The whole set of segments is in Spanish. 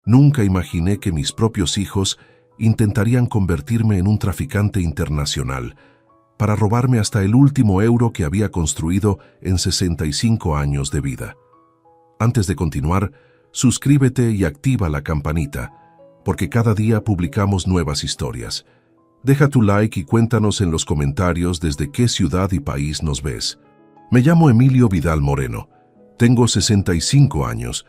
Nunca imaginé que mis propios hijos intentarían convertirme en un traficante internacional para robarme hasta el último euro que había construido en 65 años de vida. Antes de continuar, suscríbete y activa la campanita, porque cada día publicamos nuevas historias. Deja tu like y cuéntanos en los comentarios desde qué ciudad y país nos ves. Me llamo Emilio Vidal Moreno, tengo 65 años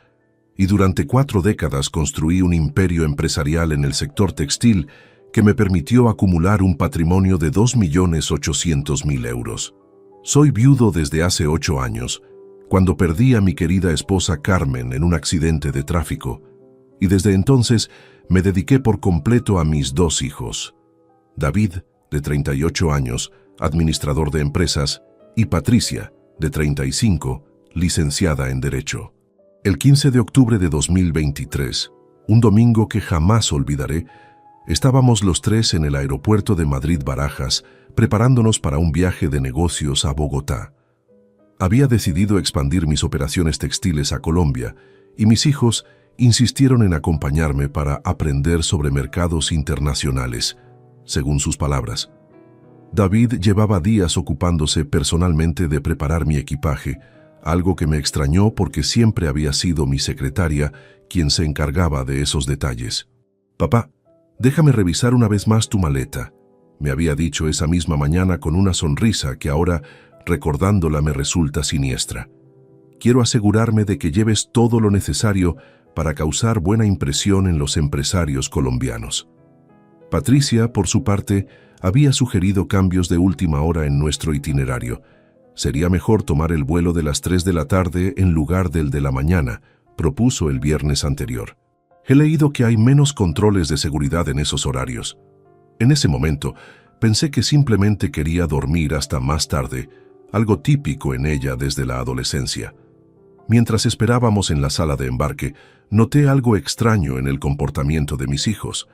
y durante 4 décadas construí un imperio empresarial en el sector textil que me permitió acumular un patrimonio de 2.800.000 euros. Soy viudo desde hace 8 años, cuando perdí a mi querida esposa Carmen en un accidente de tráfico, y desde entonces me dediqué por completo a mis 2 hijos. David, de 38 años, administrador de empresas, y Patricia, de 35, licenciada en Derecho. El 15 de octubre de 2023, un domingo que jamás olvidaré, estábamos los 3 en el aeropuerto de Madrid-Barajas preparándonos para un viaje de negocios a Bogotá. Había decidido expandir mis operaciones textiles a Colombia y mis hijos insistieron en acompañarme para aprender sobre mercados internacionales, según sus palabras. David llevaba días ocupándose personalmente de preparar mi equipaje, algo que me extrañó porque siempre había sido mi secretaria quien se encargaba de esos detalles. «Papá, déjame revisar una vez más tu maleta», me había dicho esa misma mañana con una sonrisa que ahora, recordándola, me resulta siniestra. «Quiero asegurarme de que lleves todo lo necesario para causar buena impresión en los empresarios colombianos». Patricia, por su parte, había sugerido cambios de última hora en nuestro itinerario. Sería mejor tomar el vuelo de las 3 de la tarde en lugar del de la mañana, propuso el viernes anterior. He leído que hay menos controles de seguridad en esos horarios. En ese momento, pensé que simplemente quería dormir hasta más tarde, algo típico en ella desde la adolescencia. Mientras esperábamos en la sala de embarque, noté algo extraño en el comportamiento de mis hijos.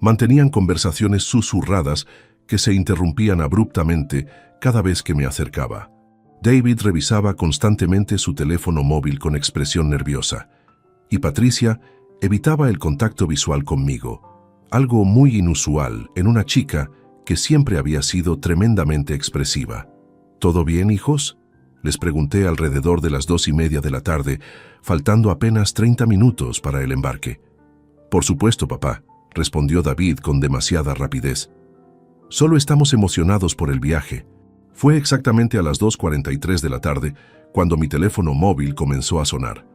Mantenían conversaciones susurradas que se interrumpían abruptamente cada vez que me acercaba. David revisaba constantemente su teléfono móvil con expresión nerviosa, y Patricia evitaba el contacto visual conmigo, algo muy inusual en una chica que siempre había sido tremendamente expresiva. «¿Todo bien, hijos?», les pregunté alrededor de las 2:30 de la tarde, faltando apenas 30 minutos para el embarque. «Por supuesto, papá», respondió David con demasiada rapidez. «Solo estamos emocionados por el viaje». Fue exactamente a las 2:43 de la tarde cuando mi teléfono móvil comenzó a sonar.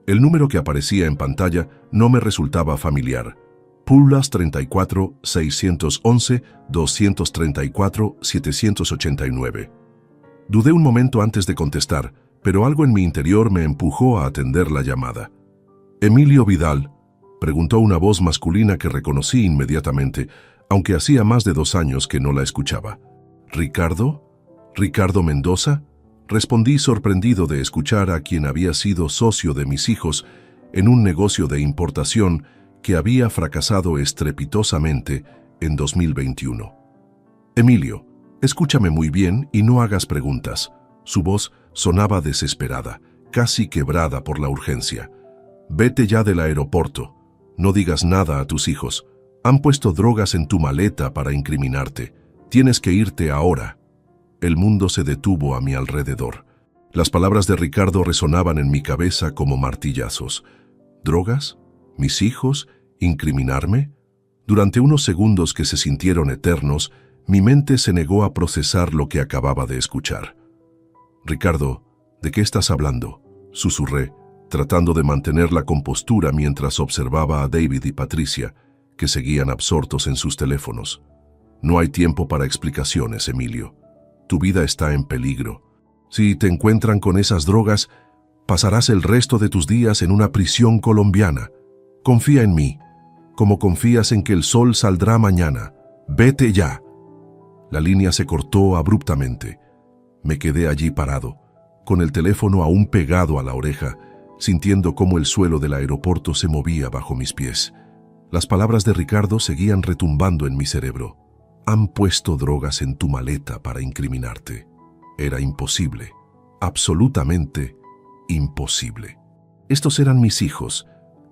El número que aparecía en pantalla no me resultaba familiar. Pulas 34 611 234 789. Dudé un momento antes de contestar, pero algo en mi interior me empujó a atender la llamada. «¿Emilio Vidal?», preguntó una voz masculina que reconocí inmediatamente, aunque hacía más de 2 años que no la escuchaba. «¿Ricardo? ¿Ricardo Mendoza?», respondí sorprendido de escuchar a quien había sido socio de mis hijos en un negocio de importación que había fracasado estrepitosamente en 2021. «Emilio, escúchame muy bien y no hagas preguntas». Su voz sonaba desesperada, casi quebrada por la urgencia. «Vete ya del aeropuerto. No digas nada a tus hijos. Han puesto drogas en tu maleta para incriminarte. Tienes que irte ahora». El mundo se detuvo a mi alrededor. Las palabras de Ricardo resonaban en mi cabeza como martillazos. ¿Drogas? ¿Mis hijos? ¿Incriminarme? Durante unos segundos que se sintieron eternos, mi mente se negó a procesar lo que acababa de escuchar. «Ricardo, ¿de qué estás hablando?», susurré, tratando de mantener la compostura mientras observaba a David y Patricia, que seguían absortos en sus teléfonos. «No hay tiempo para explicaciones, Emilio. Tu vida está en peligro. Si te encuentran con esas drogas, pasarás el resto de tus días en una prisión colombiana. Confía en mí, como confías en que el sol saldrá mañana. Vete ya». La línea se cortó abruptamente. Me quedé allí parado, con el teléfono aún pegado a la oreja, sintiendo cómo el suelo del aeropuerto se movía bajo mis pies. Las palabras de Ricardo seguían retumbando en mi cerebro. «Han puesto drogas en tu maleta para incriminarte». Era imposible, absolutamente imposible. Estos eran mis hijos,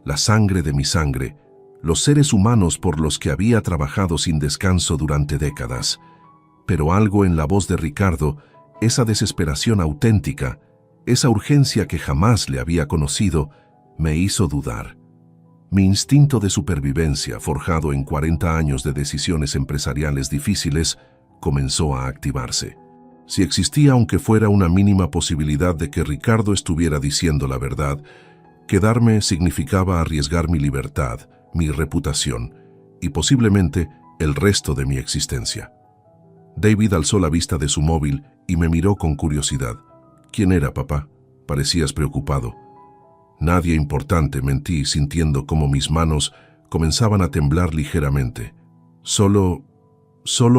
la sangre de mi sangre, los seres humanos por los que había trabajado sin descanso durante décadas. Pero algo en la voz de Ricardo, esa desesperación auténtica, esa urgencia que jamás le había conocido, me hizo dudar. Mi instinto de supervivencia, forjado en 40 años de decisiones empresariales difíciles, comenzó a activarse. Si existía aunque fuera una mínima posibilidad de que Ricardo estuviera diciendo la verdad, quedarme significaba arriesgar mi libertad, mi reputación y posiblemente el resto de mi existencia. David alzó la vista de su móvil y me miró con curiosidad. «¿Quién era, papá?» Parecías preocupado. «Nadie importante», mentí, sintiendo cómo mis manos comenzaban a temblar ligeramente. Solo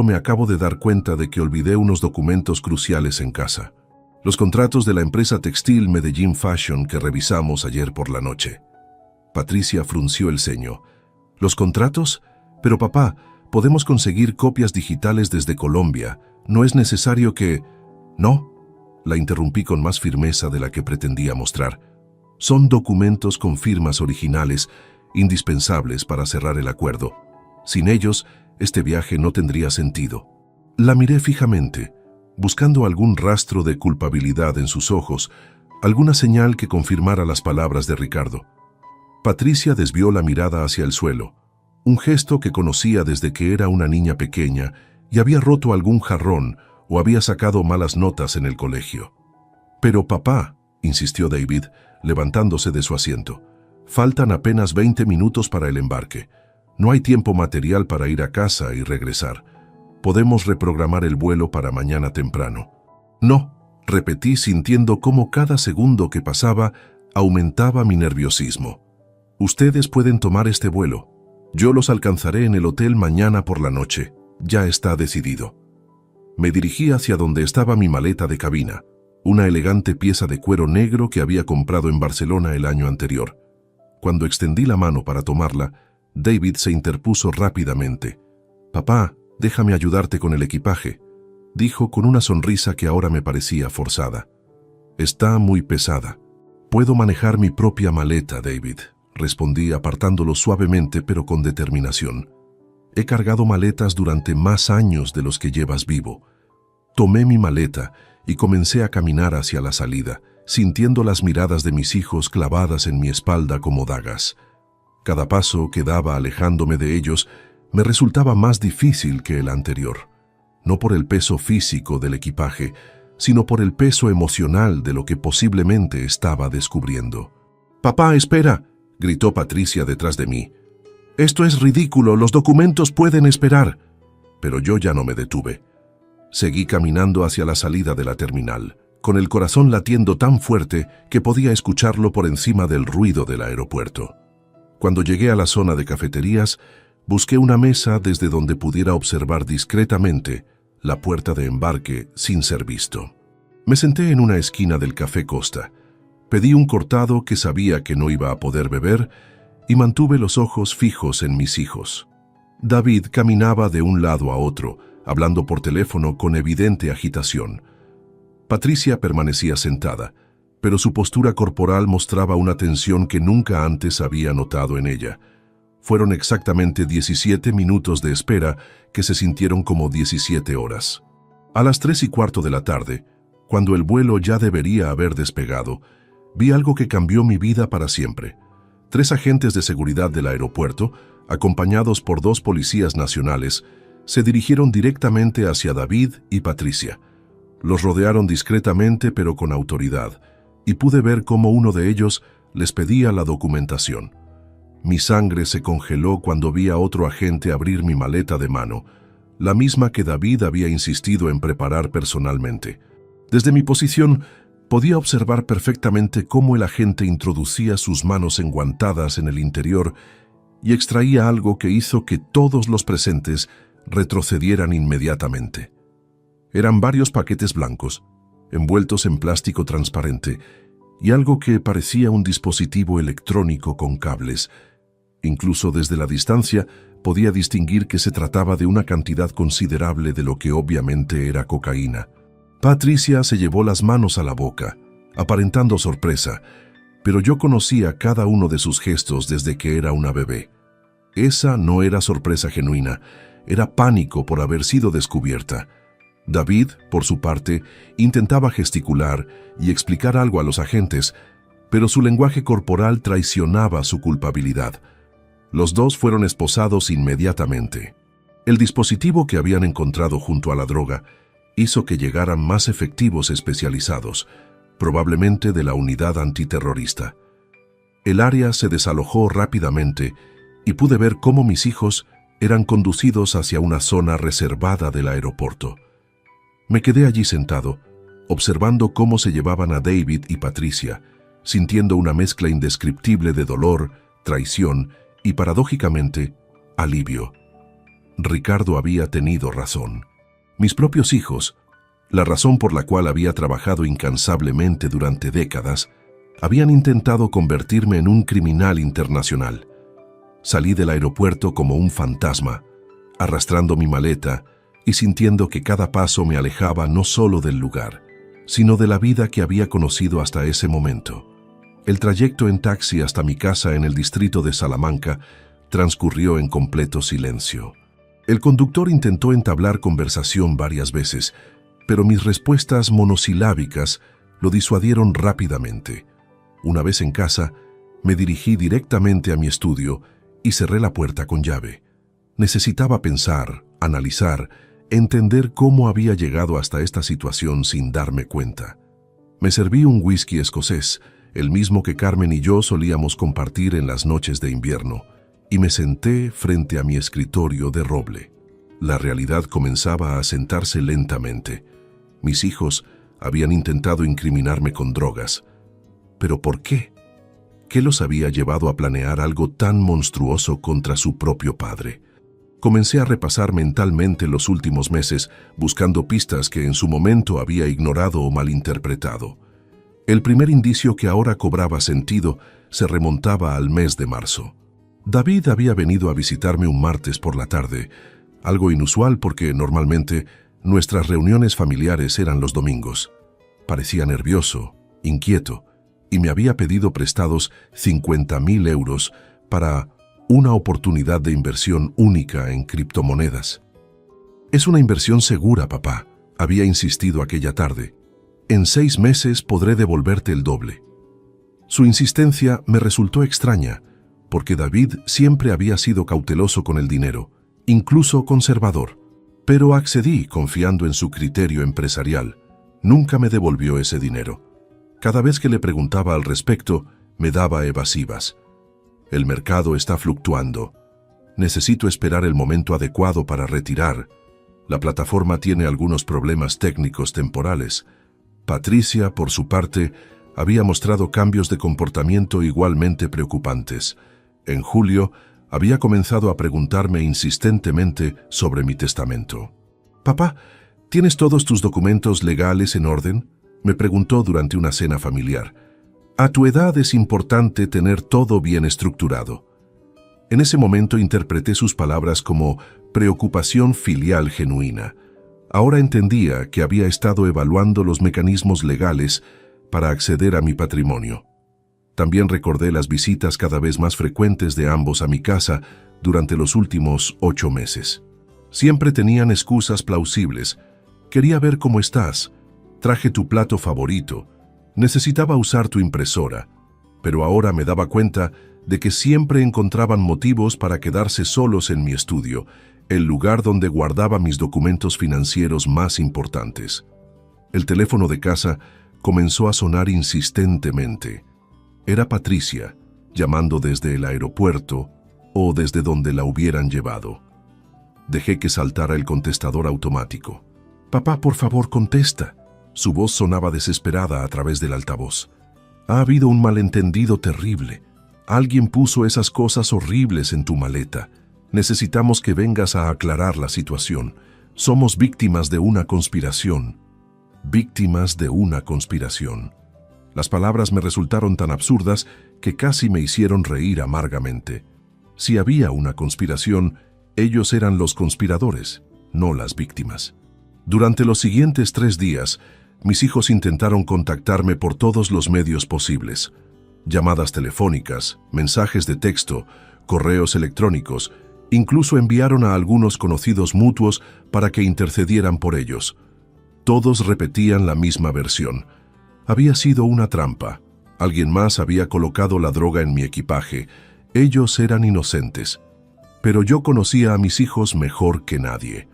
me acabo de dar cuenta de que olvidé unos documentos cruciales en casa. Los contratos de la empresa textil Medellín Fashion que revisamos ayer por la noche». Patricia frunció el ceño. «¿Los contratos? Pero papá, podemos conseguir copias digitales desde Colombia. No es necesario que...» «No», la interrumpí con más firmeza de la que pretendía mostrar. «Son documentos con firmas originales, indispensables para cerrar el acuerdo. Sin ellos, este viaje no tendría sentido». La miré fijamente, buscando algún rastro de culpabilidad en sus ojos, alguna señal que confirmara las palabras de Ricardo. Patricia desvió la mirada hacia el suelo, un gesto que conocía desde que era una niña pequeña y había roto algún jarrón o había sacado malas notas en el colegio. «Pero papá», insistió David, levantándose de su asiento, «faltan apenas 20 minutos para el embarque. No hay tiempo material para ir a casa y regresar. Podemos reprogramar el vuelo para mañana temprano». «No», repetí sintiendo cómo cada segundo que pasaba aumentaba mi nerviosismo. «Ustedes pueden tomar este vuelo. Yo los alcanzaré en el hotel mañana por la noche. Ya está decidido». Me dirigí hacia donde estaba mi maleta de cabina, una elegante pieza de cuero negro que había comprado en Barcelona el año anterior. Cuando extendí la mano para tomarla, David se interpuso rápidamente. «Papá, déjame ayudarte con el equipaje», dijo con una sonrisa que ahora me parecía forzada. «Está muy pesada». «Puedo manejar mi propia maleta, David», respondí apartándolo suavemente pero con determinación. «He cargado maletas durante más años de los que llevas vivo». Tomé mi maleta y comencé a caminar hacia la salida, sintiendo las miradas de mis hijos clavadas en mi espalda como dagas. Cada paso que daba alejándome de ellos me resultaba más difícil que el anterior, no por el peso físico del equipaje, sino por el peso emocional de lo que posiblemente estaba descubriendo. «Papá, espera», gritó Patricia detrás de mí. «Esto es ridículo, los documentos pueden esperar». Pero yo ya no me detuve. Seguí caminando hacia la salida de la terminal, con el corazón latiendo tan fuerte que podía escucharlo por encima del ruido del aeropuerto. Cuando llegué a la zona de cafeterías, busqué una mesa desde donde pudiera observar discretamente la puerta de embarque sin ser visto. Me senté en una esquina del Café Costa, pedí un cortado que sabía que no iba a poder beber y mantuve los ojos fijos en mis hijos. David caminaba de un lado a otro, hablando por teléfono con evidente agitación. Patricia permanecía sentada, pero su postura corporal mostraba una tensión que nunca antes había notado en ella. Fueron exactamente 17 minutos de espera que se sintieron como 17 horas. A las 3:15 de la tarde, cuando el vuelo ya debería haber despegado, vi algo que cambió mi vida para siempre. 3 agentes de seguridad del aeropuerto, acompañados por 2 policías nacionales, se dirigieron directamente hacia David y Patricia. Los rodearon discretamente pero con autoridad, y pude ver cómo uno de ellos les pedía la documentación. Mi sangre se congeló cuando vi a otro agente abrir mi maleta de mano, la misma que David había insistido en preparar personalmente. Desde mi posición, podía observar perfectamente cómo el agente introducía sus manos enguantadas en el interior y extraía algo que hizo que todos los presentes retrocedieran inmediatamente. Eran varios paquetes blancos, envueltos en plástico transparente, y algo que parecía un dispositivo electrónico con cables. Incluso desde la distancia podía distinguir que se trataba de una cantidad considerable de lo que obviamente era cocaína. Patricia se llevó las manos a la boca, aparentando sorpresa, pero yo conocía cada uno de sus gestos desde que era una bebé. Esa no era sorpresa genuina, era pánico por haber sido descubierta. David, por su parte, intentaba gesticular y explicar algo a los agentes, pero su lenguaje corporal traicionaba su culpabilidad. Los dos fueron esposados inmediatamente. El dispositivo que habían encontrado junto a la droga hizo que llegaran más efectivos especializados, probablemente de la unidad antiterrorista. El área se desalojó rápidamente y pude ver cómo mis hijos eran conducidos hacia una zona reservada del aeropuerto. Me quedé allí sentado, observando cómo se llevaban a David y Patricia, sintiendo una mezcla indescriptible de dolor, traición y, paradójicamente, alivio. Ricardo había tenido razón. Mis propios hijos, la razón por la cual había trabajado incansablemente durante décadas, habían intentado convertirme en un criminal internacional. Salí del aeropuerto como un fantasma, arrastrando mi maleta y sintiendo que cada paso me alejaba no solo del lugar, sino de la vida que había conocido hasta ese momento. El trayecto en taxi hasta mi casa en el distrito de Salamanca transcurrió en completo silencio. El conductor intentó entablar conversación varias veces, pero mis respuestas monosilábicas lo disuadieron rápidamente. Una vez en casa, me dirigí directamente a mi estudio y cerré la puerta con llave. Necesitaba pensar, analizar, entender cómo había llegado hasta esta situación sin darme cuenta. Me serví un whisky escocés, el mismo que Carmen y yo solíamos compartir en las noches de invierno, y me senté frente a mi escritorio de roble. La realidad comenzaba a asentarse lentamente. Mis hijos habían intentado incriminarme con drogas. ¿Pero por qué? ¿Qué los había llevado a planear algo tan monstruoso contra su propio padre? Comencé a repasar mentalmente los últimos meses, buscando pistas que en su momento había ignorado o malinterpretado. El primer indicio que ahora cobraba sentido se remontaba al mes de marzo. David había venido a visitarme un martes por la tarde, algo inusual porque normalmente nuestras reuniones familiares eran los domingos. Parecía nervioso, inquieto, y me había pedido prestados 50.000 euros para una oportunidad de inversión única en criptomonedas. «Es una inversión segura, papá», había insistido aquella tarde. «En 6 meses podré devolverte el doble». Su insistencia me resultó extraña, porque David siempre había sido cauteloso con el dinero, incluso conservador. Pero accedí confiando en su criterio empresarial. Nunca me devolvió ese dinero. Cada vez que le preguntaba al respecto, me daba evasivas. «El mercado está fluctuando. Necesito esperar el momento adecuado para retirar. La plataforma tiene algunos problemas técnicos temporales». Patricia, por su parte, había mostrado cambios de comportamiento igualmente preocupantes. En julio, había comenzado a preguntarme insistentemente sobre mi testamento. «Papá, ¿tienes todos tus documentos legales en orden?», me preguntó durante una cena familiar. «A tu edad es importante tener todo bien estructurado». En ese momento interpreté sus palabras como preocupación filial genuina. Ahora entendía que había estado evaluando los mecanismos legales para acceder a mi patrimonio. También recordé las visitas cada vez más frecuentes de ambos a mi casa durante los últimos 8 meses. Siempre tenían excusas plausibles. «Quería ver cómo estás. Traje tu plato favorito. Necesitaba usar tu impresora». Pero ahora me daba cuenta de que siempre encontraban motivos para quedarse solos en mi estudio, el lugar donde guardaba mis documentos financieros más importantes. El teléfono de casa comenzó a sonar insistentemente. Era Patricia, llamando desde el aeropuerto o desde donde la hubieran llevado. Dejé que saltara el contestador automático. «Papá, por favor, contesta». Su voz sonaba desesperada a través del altavoz. «Ha habido un malentendido terrible. Alguien puso esas cosas horribles en tu maleta. Necesitamos que vengas a aclarar la situación. Somos víctimas de una conspiración». Víctimas de una conspiración. Las palabras me resultaron tan absurdas que casi me hicieron reír amargamente. Si había una conspiración, ellos eran los conspiradores, no las víctimas. Durante los siguientes 3 días, mis hijos intentaron contactarme por todos los medios posibles. llamadas telefónicas, mensajes de texto, correos electrónicos. Incluso enviaron a algunos conocidos mutuos para que intercedieran por ellos. Todos repetían la misma versión. Había sido una trampa. Alguien más había colocado la droga en mi equipaje. Ellos eran inocentes. Pero yo conocía a mis hijos mejor que nadie.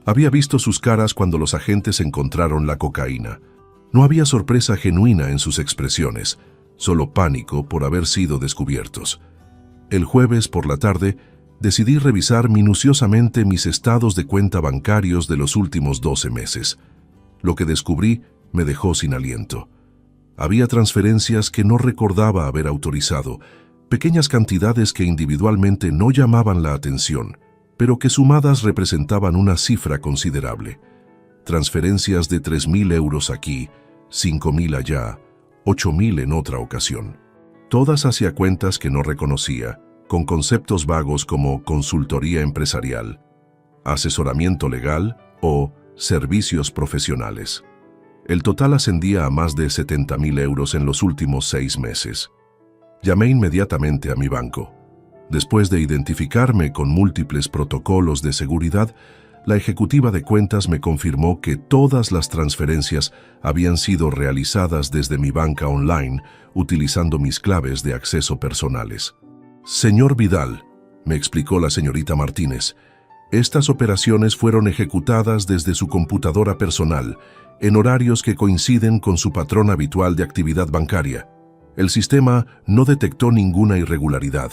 Había visto sus caras cuando los agentes encontraron la cocaína. No había sorpresa genuina en sus expresiones, solo pánico por haber sido descubiertos. El jueves por la tarde, decidí revisar minuciosamente mis estados de cuenta bancarios de los últimos 12 meses. Lo que descubrí me dejó sin aliento. Había transferencias que no recordaba haber autorizado, pequeñas cantidades que individualmente no llamaban la atención, pero que sumadas representaban una cifra considerable. Transferencias de 3.000 euros aquí, 5.000 allá, 8.000 en otra ocasión. Todas hacia cuentas que no reconocía, con conceptos vagos como consultoría empresarial, asesoramiento legal o servicios profesionales. El total ascendía a más de 70.000 euros en los últimos 6 meses. Llamé inmediatamente a mi banco. Después de identificarme con múltiples protocolos de seguridad, la ejecutiva de cuentas me confirmó que todas las transferencias habían sido realizadas desde mi banca online, utilizando mis claves de acceso personales. Señor Vidal, me explicó la señorita Martínez, estas operaciones fueron ejecutadas desde su computadora personal, en horarios que coinciden con su patrón habitual de actividad bancaria. El sistema no detectó ninguna irregularidad.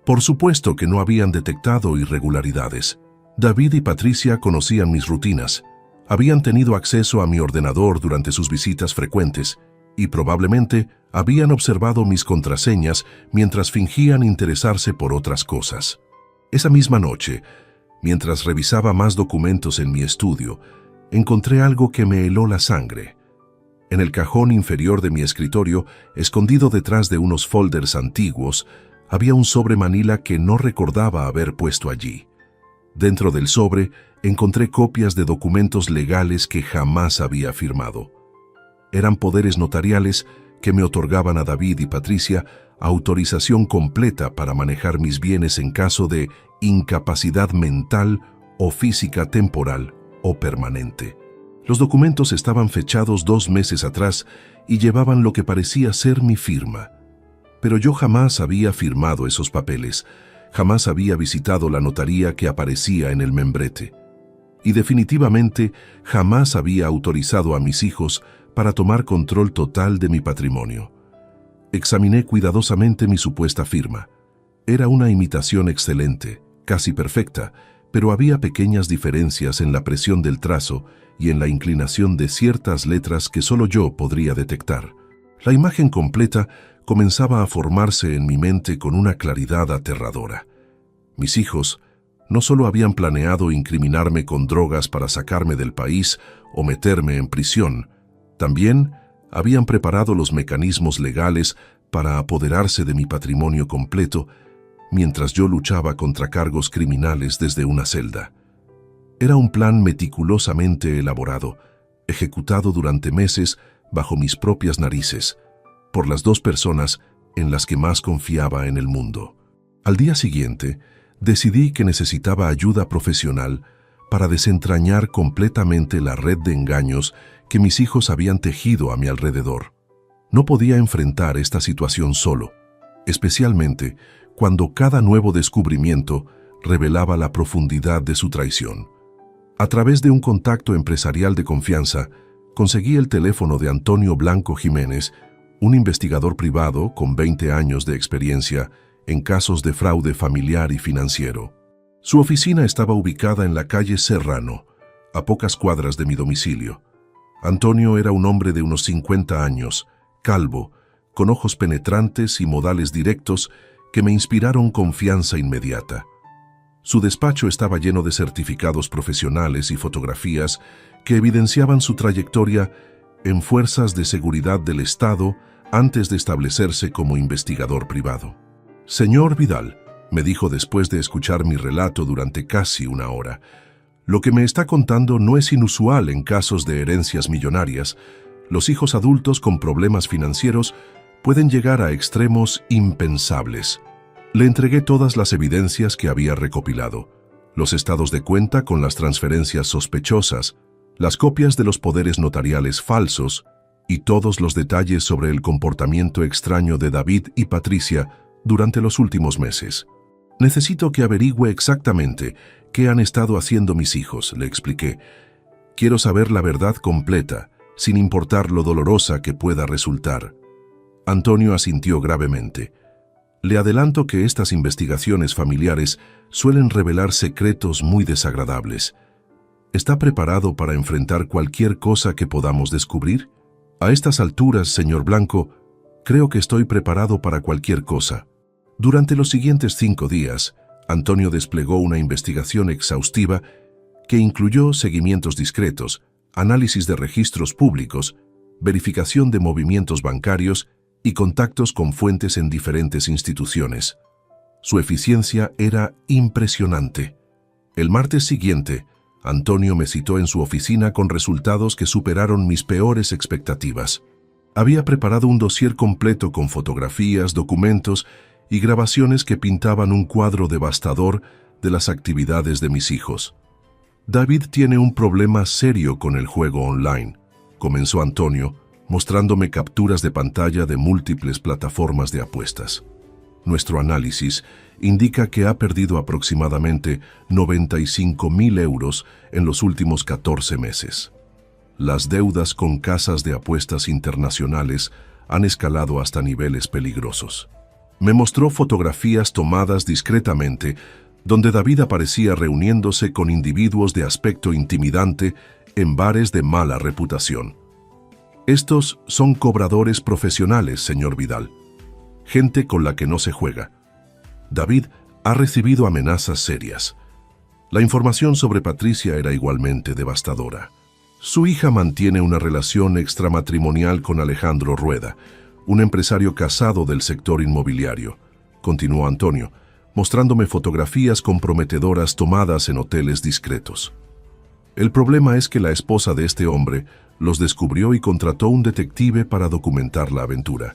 Por supuesto que no habían detectado irregularidades. David y Patricia conocían mis rutinas, habían tenido acceso a mi ordenador durante sus visitas frecuentes y probablemente habían observado mis contraseñas mientras fingían interesarse por otras cosas. Esa misma noche, mientras revisaba más documentos en mi estudio, encontré algo que me heló la sangre. En el cajón inferior de mi escritorio, escondido detrás de unos folders antiguos, había un sobre manila que no recordaba haber puesto allí. Dentro del sobre encontré copias de documentos legales que jamás había firmado. Eran poderes notariales que me otorgaban a David y Patricia autorización completa para manejar mis bienes en caso de incapacidad mental o física temporal o permanente. Los documentos estaban fechados 2 meses atrás y llevaban lo que parecía ser mi firma. Pero yo jamás había firmado esos papeles, jamás había visitado la notaría que aparecía en el membrete. Y definitivamente jamás había autorizado a mis hijos para tomar control total de mi patrimonio. Examiné cuidadosamente mi supuesta firma. Era una imitación excelente, casi perfecta, pero había pequeñas diferencias en la presión del trazo y en la inclinación de ciertas letras que solo yo podría detectar. La imagen completa comenzaba a formarse en mi mente con una claridad aterradora. Mis hijos no solo habían planeado incriminarme con drogas para sacarme del país o meterme en prisión, también habían preparado los mecanismos legales para apoderarse de mi patrimonio completo mientras yo luchaba contra cargos criminales desde una celda. Era un plan meticulosamente elaborado, ejecutado durante meses bajo mis propias narices, por las 2 personas en las que más confiaba en el mundo. Al día siguiente, decidí que necesitaba ayuda profesional para desentrañar completamente la red de engaños que mis hijos habían tejido a mi alrededor. No podía enfrentar esta situación solo, especialmente cuando cada nuevo descubrimiento revelaba la profundidad de su traición. A través de un contacto empresarial de confianza, conseguí el teléfono de Antonio Blanco Jiménez, un investigador privado con 20 años de experiencia en casos de fraude familiar y financiero. Su oficina estaba ubicada en la calle Serrano, a pocas cuadras de mi domicilio. Antonio era un hombre de unos 50 años, calvo, con ojos penetrantes y modales directos que me inspiraron confianza inmediata. Su despacho estaba lleno de certificados profesionales y fotografías que evidenciaban su trayectoria en fuerzas de seguridad del Estado antes de establecerse como investigador privado. Señor Vidal, me dijo después de escuchar mi relato durante casi 1 hora, lo que me está contando no es inusual en casos de herencias millonarias. Los hijos adultos con problemas financieros pueden llegar a extremos impensables. Le entregué todas las evidencias que había recopilado, los estados de cuenta con las transferencias sospechosas, las copias de los poderes notariales falsos y todos los detalles sobre el comportamiento extraño de David y Patricia durante los últimos meses. Necesito que averigüe exactamente qué han estado haciendo mis hijos, le expliqué. Quiero saber la verdad completa, sin importar lo dolorosa que pueda resultar. Antonio asintió gravemente. Le adelanto que estas investigaciones familiares suelen revelar secretos muy desagradables. ¿Está preparado para enfrentar cualquier cosa que podamos descubrir? A estas alturas, señor Blanco, creo que estoy preparado para cualquier cosa. Durante los siguientes 5 días, Antonio desplegó una investigación exhaustiva que incluyó seguimientos discretos, análisis de registros públicos, verificación de movimientos bancarios y contactos con fuentes en diferentes instituciones. Su eficiencia era impresionante. El martes siguiente, Antonio me citó en su oficina con resultados que superaron mis peores expectativas. Había preparado un dossier completo con fotografías, documentos y grabaciones que pintaban un cuadro devastador de las actividades de mis hijos. David tiene un problema serio con el juego online, comenzó Antonio, mostrándome capturas de pantalla de múltiples plataformas de apuestas. Nuestro análisis indica que ha perdido aproximadamente 95.000 euros en los últimos 14 meses. Las deudas con casas de apuestas internacionales han escalado hasta niveles peligrosos. Me mostró fotografías tomadas discretamente donde David aparecía reuniéndose con individuos de aspecto intimidante en bares de mala reputación. Estos son cobradores profesionales, señor Vidal. Gente con la que no se juega. David ha recibido amenazas serias. La información sobre Patricia era igualmente devastadora. Su hija mantiene una relación extramatrimonial con Alejandro Rueda, un empresario casado del sector inmobiliario, continuó Antonio, mostrándome fotografías comprometedoras tomadas en hoteles discretos. El problema es que la esposa de este hombre los descubrió y contrató un detective para documentar la aventura.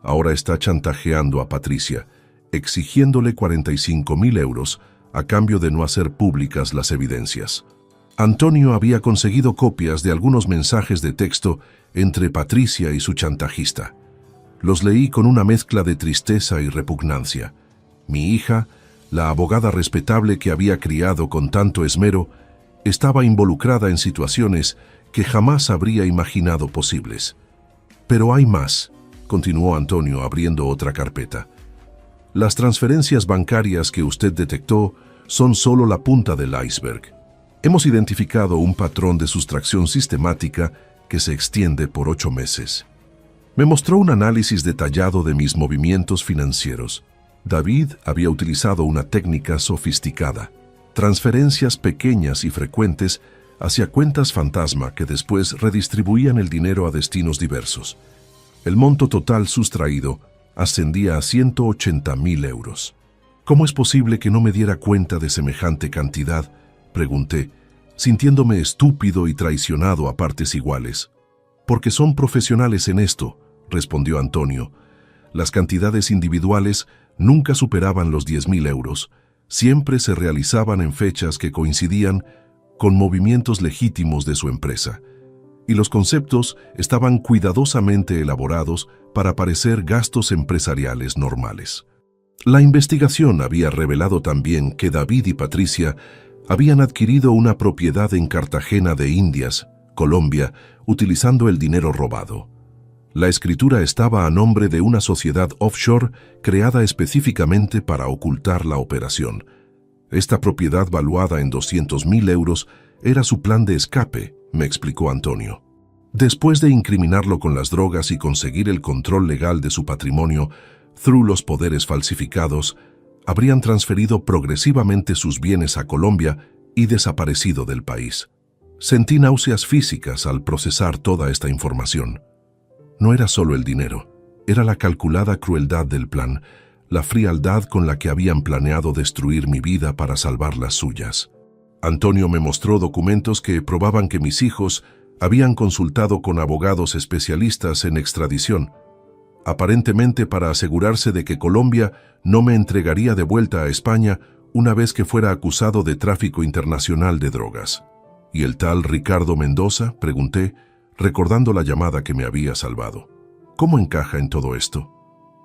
Ahora está chantajeando a Patricia, exigiéndole 45.000 euros a cambio de no hacer públicas las evidencias. Antonio había conseguido copias de algunos mensajes de texto entre Patricia y su chantajista. Los leí con una mezcla de tristeza y repugnancia. Mi hija, la abogada respetable que había criado con tanto esmero, estaba involucrada en situaciones que jamás habría imaginado posibles. Pero hay más, continuó Antonio abriendo otra carpeta. Las transferencias bancarias que usted detectó son solo la punta del iceberg. Hemos identificado un patrón de sustracción sistemática que se extiende por 8 meses. Me mostró un análisis detallado de mis movimientos financieros. David había utilizado una técnica sofisticada, transferencias pequeñas y frecuentes hacia cuentas fantasma que después redistribuían el dinero a destinos diversos. El monto total sustraído ascendía a 180.000 euros. ¿Cómo es posible que no me diera cuenta de semejante cantidad?, pregunté, sintiéndome estúpido y traicionado a partes iguales. Porque son profesionales en esto, respondió Antonio. Las cantidades individuales nunca superaban los 10.000 euros. Siempre se realizaban en fechas que coincidían con movimientos legítimos de su empresa. Y los conceptos estaban cuidadosamente elaborados para parecer gastos empresariales normales. La investigación había revelado también que David y Patricia habían adquirido una propiedad en Cartagena de Indias, Colombia, utilizando el dinero robado. La escritura estaba a nombre de una sociedad offshore creada específicamente para ocultar la operación. Esta propiedad valuada en 200.000 euros era su plan de escape, me explicó Antonio. Después de incriminarlo con las drogas y conseguir el control legal de su patrimonio, through los poderes falsificados, habrían transferido progresivamente sus bienes a Colombia y desaparecido del país. Sentí náuseas físicas al procesar toda esta información. No era solo el dinero, era la calculada crueldad del plan, la frialdad con la que habían planeado destruir mi vida para salvar las suyas. Antonio me mostró documentos que probaban que mis hijos habían consultado con abogados especialistas en extradición. aparentemente para asegurarse de que Colombia no me entregaría de vuelta a España una vez que fuera acusado de tráfico internacional de drogas. ¿Y el tal Ricardo Mendoza?, pregunté, recordando la llamada que me había salvado. ¿Cómo encaja en todo esto?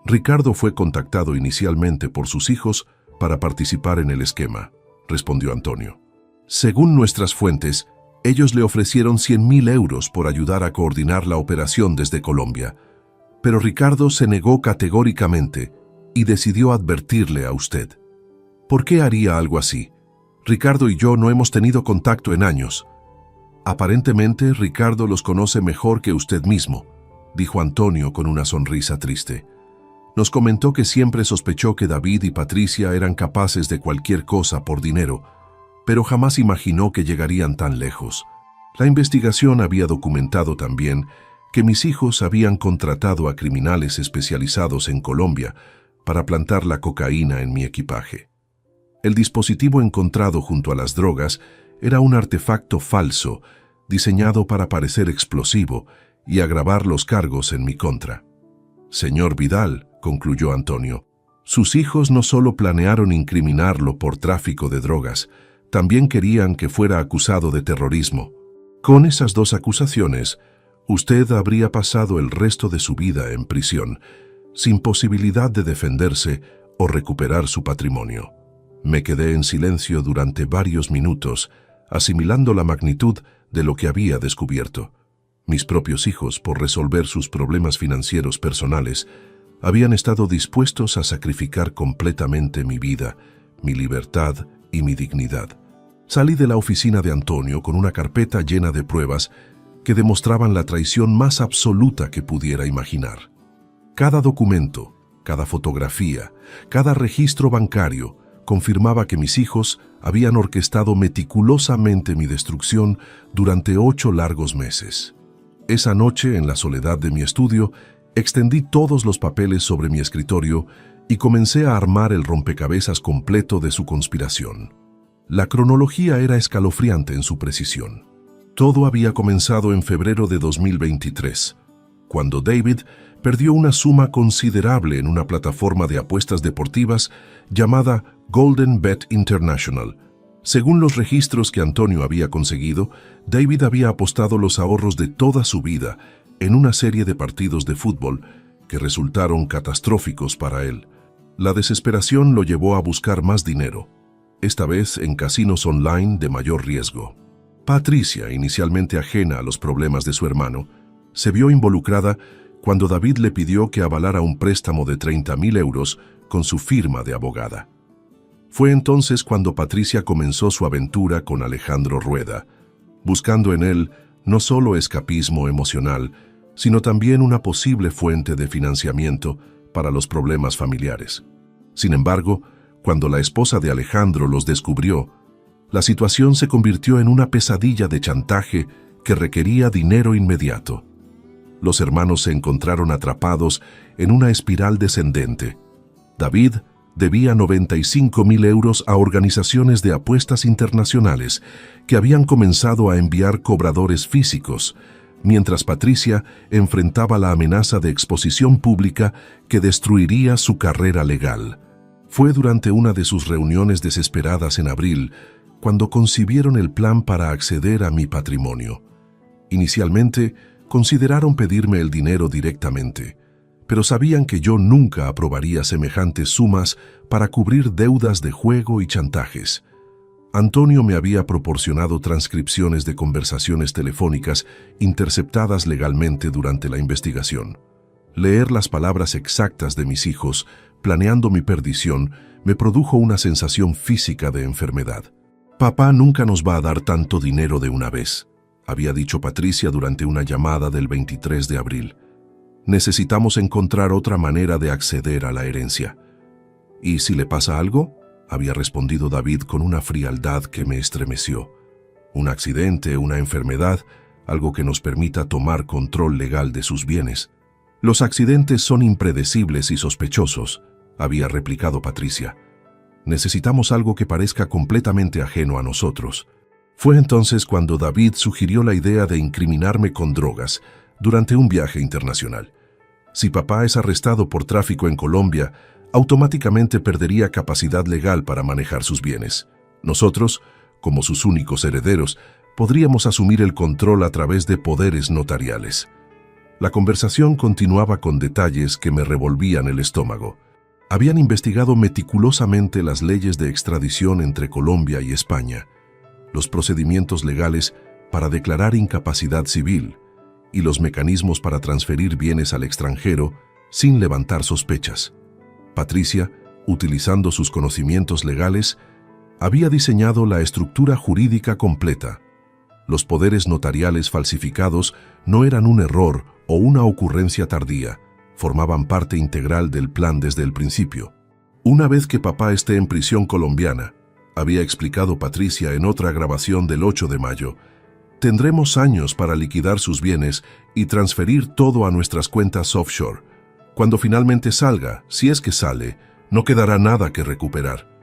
Ricardo fue contactado inicialmente por sus hijos para participar en el esquema, respondió Antonio. Según nuestras fuentes, ellos le ofrecieron 100.000 euros por ayudar a coordinar la operación desde Colombia, pero Ricardo se negó categóricamente y decidió advertirle a usted. ¿Por qué haría algo así? Ricardo y yo no hemos tenido contacto en años. Aparentemente, Ricardo los conoce mejor que usted mismo, dijo Antonio con una sonrisa triste. Nos comentó que siempre sospechó que David y Patricia eran capaces de cualquier cosa por dinero, pero jamás imaginó que llegarían tan lejos. La investigación había documentado también que mis hijos habían contratado a criminales especializados en Colombia para plantar la cocaína en mi equipaje. El dispositivo encontrado junto a las drogas era un artefacto falso, diseñado para parecer explosivo y agravar los cargos en mi contra. Señor Vidal, concluyó Antonio, sus hijos no solo planearon incriminarlo por tráfico de drogas, también querían que fuera acusado de terrorismo. Con esas dos acusaciones, usted habría pasado el resto de su vida en prisión, sin posibilidad de defenderse o recuperar su patrimonio. Me quedé en silencio durante varios minutos, asimilando la magnitud de lo que había descubierto. Mis propios hijos, por resolver sus problemas financieros personales, habían estado dispuestos a sacrificar completamente mi vida, mi libertad y mi dignidad. Salí de la oficina de Antonio con una carpeta llena de pruebas que demostraban la traición más absoluta que pudiera imaginar. Cada documento, cada fotografía, cada registro bancario confirmaba que mis hijos habían orquestado meticulosamente mi destrucción durante 8 largos meses. Esa noche, en la soledad de mi estudio, extendí todos los papeles sobre mi escritorio y comencé a armar el rompecabezas completo de su conspiración. La cronología era escalofriante en su precisión. Todo había comenzado en febrero de 2023, cuando David perdió una suma considerable en una plataforma de apuestas deportivas llamada Golden Bet International. Según los registros que Antonio había conseguido, David había apostado los ahorros de toda su vida en una serie de partidos de fútbol que resultaron catastróficos para él. La desesperación lo llevó a buscar más dinero, esta vez en casinos online de mayor riesgo. Patricia, inicialmente ajena a los problemas de su hermano, se vio involucrada cuando David le pidió que avalara un préstamo de 30.000 euros con su firma de abogada. Fue entonces cuando Patricia comenzó su aventura con Alejandro Rueda, buscando en él no solo escapismo emocional, sino también una posible fuente de financiamiento para los problemas familiares. Sin embargo, cuando la esposa de Alejandro los descubrió, la situación se convirtió en una pesadilla de chantaje que requería dinero inmediato. Los hermanos se encontraron atrapados en una espiral descendente. David debía 95.000 euros a organizaciones de apuestas internacionales que habían comenzado a enviar cobradores físicos, mientras Patricia enfrentaba la amenaza de exposición pública que destruiría su carrera legal. Fue durante una de sus reuniones desesperadas en abril cuando concibieron el plan para acceder a mi patrimonio. Inicialmente, consideraron pedirme el dinero directamente, pero sabían que yo nunca aprobaría semejantes sumas para cubrir deudas de juego y chantajes. Antonio me había proporcionado transcripciones de conversaciones telefónicas interceptadas legalmente durante la investigación. Leer las palabras exactas de mis hijos, planeando mi perdición, me produjo una sensación física de enfermedad. «Papá nunca nos va a dar tanto dinero de una vez», había dicho Patricia durante una llamada del 23 de abril. «Necesitamos encontrar otra manera de acceder a la herencia». «¿Y si le pasa algo?», había respondido David con una frialdad que me estremeció. «Un accidente, una enfermedad, algo que nos permita tomar control legal de sus bienes». «Los accidentes son impredecibles y sospechosos», había replicado Patricia. «Necesitamos algo que parezca completamente ajeno a nosotros». Fue entonces cuando David sugirió la idea de incriminarme con drogas durante un viaje internacional. Si papá es arrestado por tráfico en Colombia, automáticamente perdería capacidad legal para manejar sus bienes. Nosotros, como sus únicos herederos, podríamos asumir el control a través de poderes notariales. La conversación continuaba con detalles que me revolvían el estómago. Habían investigado meticulosamente las leyes de extradición entre Colombia y España, los procedimientos legales para declarar incapacidad civil y los mecanismos para transferir bienes al extranjero sin levantar sospechas. Patricia, utilizando sus conocimientos legales, había diseñado la estructura jurídica completa. Los poderes notariales falsificados no eran un error o una ocurrencia tardía, formaban parte integral del plan desde el principio. Una vez que papá esté en prisión colombiana, había explicado Patricia en otra grabación del 8 de mayo, tendremos años para liquidar sus bienes y transferir todo a nuestras cuentas offshore. Cuando finalmente salga, si es que sale, no quedará nada que recuperar.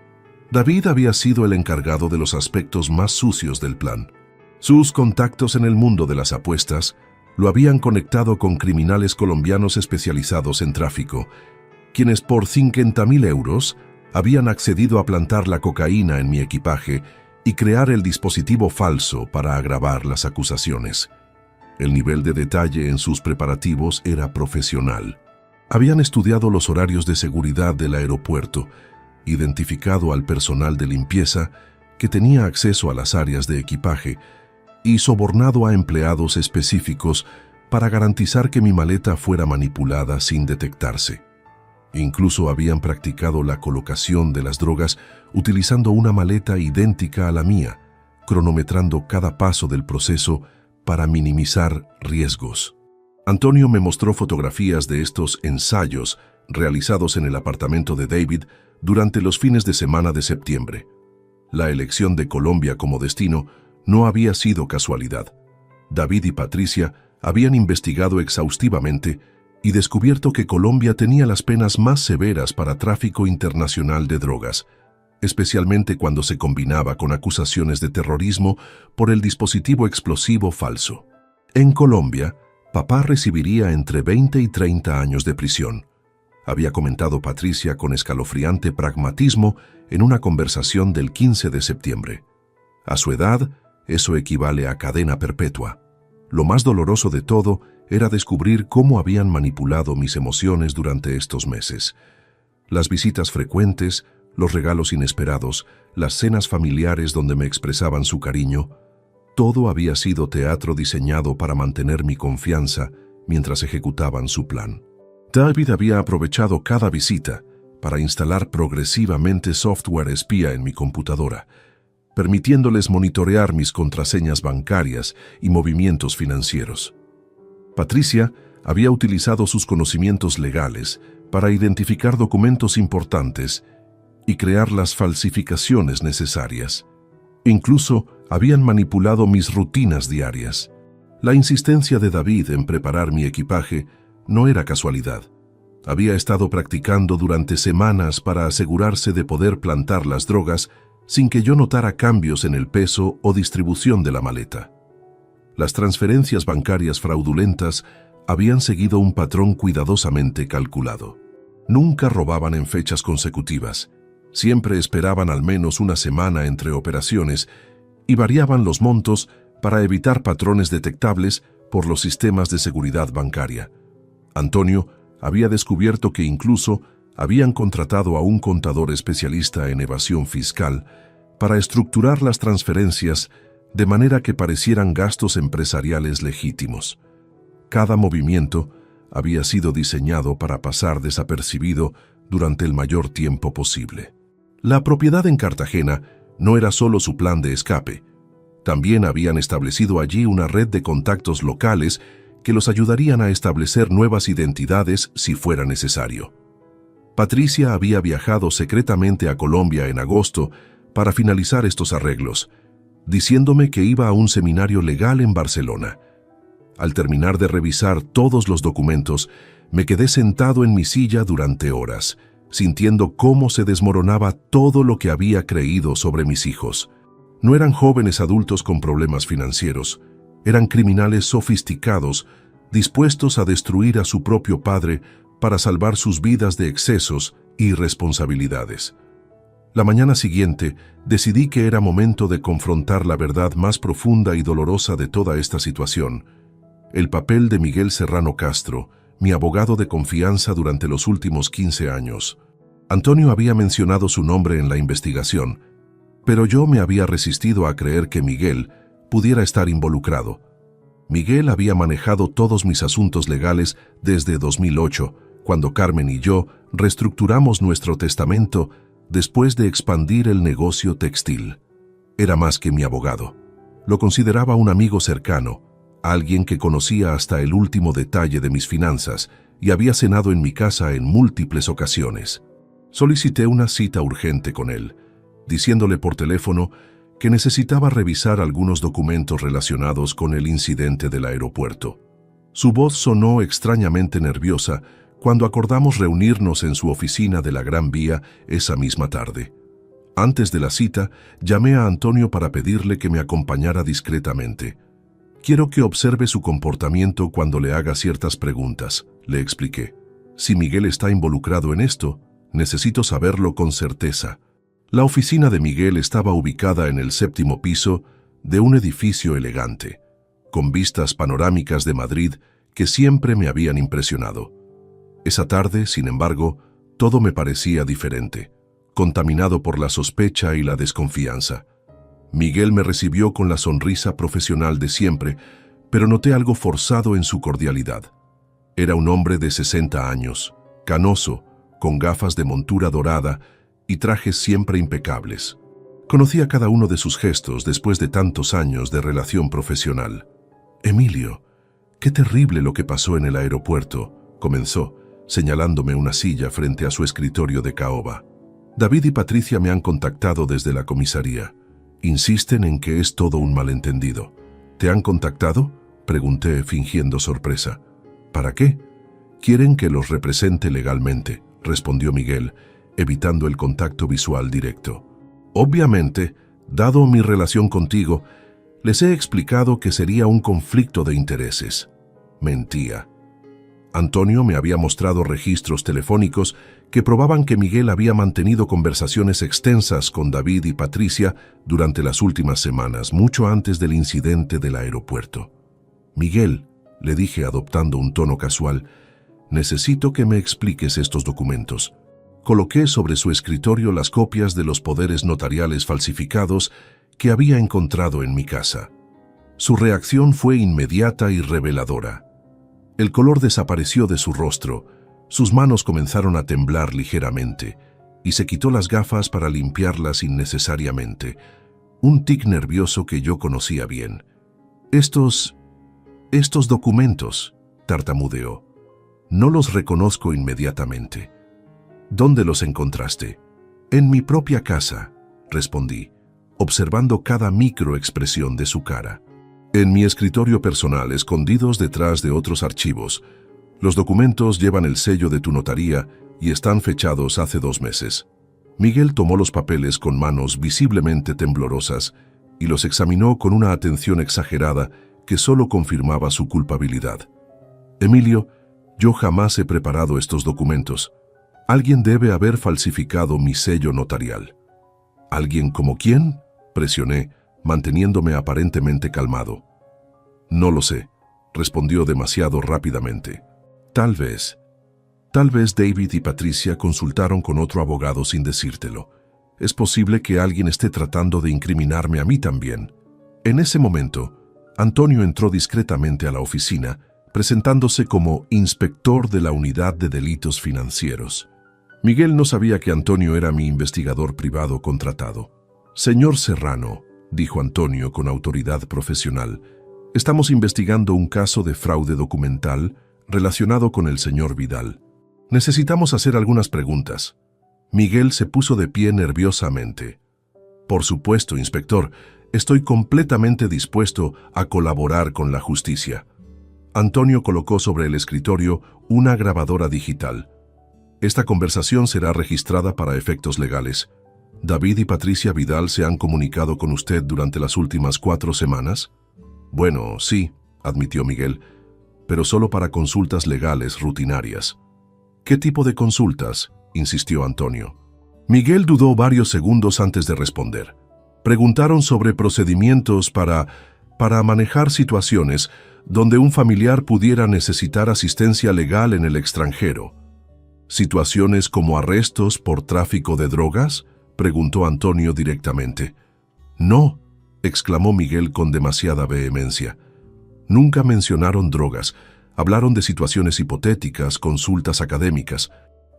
David había sido el encargado de los aspectos más sucios del plan. Sus contactos en el mundo de las apuestas lo habían conectado con criminales colombianos especializados en tráfico, quienes por 50.000 euros habían accedido a plantar la cocaína en mi equipaje y crear el dispositivo falso para agravar las acusaciones. El nivel de detalle en sus preparativos era profesional. Habían estudiado los horarios de seguridad del aeropuerto, identificado al personal de limpieza que tenía acceso a las áreas de equipaje y sobornado a empleados específicos para garantizar que mi maleta fuera manipulada sin detectarse. Incluso habían practicado la colocación de las drogas utilizando una maleta idéntica a la mía, cronometrando cada paso del proceso para minimizar riesgos. Antonio me mostró fotografías de estos ensayos realizados en el apartamento de David durante los fines de semana de septiembre. La elección de Colombia como destino no había sido casualidad. David y Patricia habían investigado exhaustivamente y descubierto que Colombia tenía las penas más severas para tráfico internacional de drogas, especialmente cuando se combinaba con acusaciones de terrorismo por el dispositivo explosivo falso. En Colombia, papá recibiría entre 20 y 30 años de prisión, había comentado Patricia con escalofriante pragmatismo en una conversación del 15 de septiembre. A su edad, eso equivale a cadena perpetua. Lo más doloroso de todo era descubrir cómo habían manipulado mis emociones durante estos meses. Las visitas frecuentes, los regalos inesperados, las cenas familiares donde me expresaban su cariño, todo había sido teatro diseñado para mantener mi confianza mientras ejecutaban su plan. David había aprovechado cada visita para instalar progresivamente software espía en mi computadora, permitiéndoles monitorear mis contraseñas bancarias y movimientos financieros. Patricia había utilizado sus conocimientos legales para identificar documentos importantes y crear las falsificaciones necesarias. Incluso habían manipulado mis rutinas diarias. La insistencia de David en preparar mi equipaje no era casualidad. Había estado practicando durante semanas para asegurarse de poder plantar las drogas sin que yo notara cambios en el peso o distribución de la maleta. Las transferencias bancarias fraudulentas habían seguido un patrón cuidadosamente calculado. Nunca robaban en fechas consecutivas. Siempre esperaban al menos una semana entre operaciones y variaban los montos para evitar patrones detectables por los sistemas de seguridad bancaria. Antonio había descubierto que incluso habían contratado a un contador especialista en evasión fiscal para estructurar las transferencias de manera que parecieran gastos empresariales legítimos. Cada movimiento había sido diseñado para pasar desapercibido durante el mayor tiempo posible. La propiedad en Cartagena no era solo su plan de escape. También habían establecido allí una red de contactos locales que los ayudarían a establecer nuevas identidades si fuera necesario. Patricia había viajado secretamente a Colombia en agosto para finalizar estos arreglos, diciéndome que iba a un seminario legal en Barcelona. Al terminar de revisar todos los documentos, me quedé sentado en mi silla durante horas, sintiendo cómo se desmoronaba todo lo que había creído sobre mis hijos. No eran jóvenes adultos con problemas financieros, eran criminales sofisticados, dispuestos a destruir a su propio padre para salvar sus vidas de excesos y irresponsabilidades. La mañana siguiente decidí que era momento de confrontar la verdad más profunda y dolorosa de toda esta situación: el papel de Miguel Serrano Castro, mi abogado de confianza durante los últimos 15 años. Antonio había mencionado su nombre en la investigación, pero yo me había resistido a creer que Miguel pudiera estar involucrado. Miguel había manejado todos mis asuntos legales desde 2008, cuando Carmen y yo reestructuramos nuestro testamento después de expandir el negocio textil. Era más que mi abogado. Lo consideraba un amigo cercano, alguien que conocía hasta el último detalle de mis finanzas y había cenado en mi casa en múltiples ocasiones. Solicité una cita urgente con él, diciéndole por teléfono que necesitaba revisar algunos documentos relacionados con el incidente del aeropuerto. Su voz sonó extrañamente nerviosa cuando acordamos reunirnos en su oficina de la Gran Vía esa misma tarde. Antes de la cita, llamé a Antonio para pedirle que me acompañara discretamente. «Quiero que observe su comportamiento cuando le haga ciertas preguntas», le expliqué. «Si Miguel está involucrado en esto, necesito saberlo con certeza». La oficina de Miguel estaba ubicada en el 7º piso de un edificio elegante, con vistas panorámicas de Madrid que siempre me habían impresionado. Esa tarde, sin embargo, todo me parecía diferente, contaminado por la sospecha y la desconfianza. Miguel me recibió con la sonrisa profesional de siempre, pero noté algo forzado en su cordialidad. Era un hombre de 60 años, canoso, con gafas de montura dorada y trajes siempre impecables. Conocía cada uno de sus gestos después de tantos años de relación profesional. «Emilio, qué terrible lo que pasó en el aeropuerto», comenzó, señalándome una silla frente a su escritorio de caoba. «David y Patricia me han contactado desde la comisaría. Insisten en que es todo un malentendido». «¿Te han contactado?», pregunté fingiendo sorpresa. «¿Para qué?». «Quieren que los represente legalmente», respondió Miguel, evitando el contacto visual directo. «Obviamente, dado mi relación contigo, les he explicado que sería un conflicto de intereses». Mentía. Antonio me había mostrado registros telefónicos que probaban que Miguel había mantenido conversaciones extensas con David y Patricia durante las últimas semanas, mucho antes del incidente del aeropuerto. «Miguel», le dije adoptando un tono casual, «necesito que me expliques estos documentos». Coloqué sobre su escritorio las copias de los poderes notariales falsificados que había encontrado en mi casa. Su reacción fue inmediata y reveladora. El color desapareció de su rostro, sus manos comenzaron a temblar ligeramente y se quitó las gafas para limpiarlas innecesariamente, un tic nervioso que yo conocía bien. Estos documentos», tartamudeó. «No los reconozco inmediatamente». «¿Dónde los encontraste?». «En mi propia casa», respondí, observando cada microexpresión de su cara. «En mi escritorio personal, escondidos detrás de otros archivos. Los documentos llevan el sello de tu notaría y están fechados hace 2 meses». Miguel tomó los papeles con manos visiblemente temblorosas y los examinó con una atención exagerada que solo confirmaba su culpabilidad. «Emilio, yo jamás he preparado estos documentos. Alguien debe haber falsificado mi sello notarial». «¿Alguien como quién?», presioné, manteniéndome aparentemente calmado. «No lo sé», respondió demasiado rápidamente. Tal vez David y Patricia consultaron con otro abogado sin decírtelo. Es posible que alguien esté tratando de incriminarme a mí también». En ese momento, Antonio entró discretamente a la oficina, presentándose como inspector de la Unidad de Delitos Financieros. Miguel no sabía que Antonio era mi investigador privado contratado. «Señor Serrano», dijo Antonio con autoridad profesional, «estamos investigando un caso de fraude documental relacionado con el señor Vidal. Necesitamos hacer algunas preguntas». Miguel se puso de pie nerviosamente. «Por supuesto, inspector, estoy completamente dispuesto a colaborar con la justicia». Antonio colocó sobre el escritorio una grabadora digital. «Esta conversación será registrada para efectos legales. ¿David y Patricia Vidal se han comunicado con usted durante las últimas 4 semanas?» «Bueno, sí», admitió Miguel, pero solo para consultas legales rutinarias. ¿Qué tipo de consultas?, insistió Antonio. Miguel dudó varios segundos antes de responder. Preguntaron sobre procedimientos para manejar situaciones donde un familiar pudiera necesitar asistencia legal en el extranjero. ¿Situaciones como arrestos por tráfico de drogas?, preguntó Antonio directamente. No, exclamó Miguel con demasiada vehemencia. Nunca mencionaron drogas. Hablaron de situaciones hipotéticas, consultas académicas.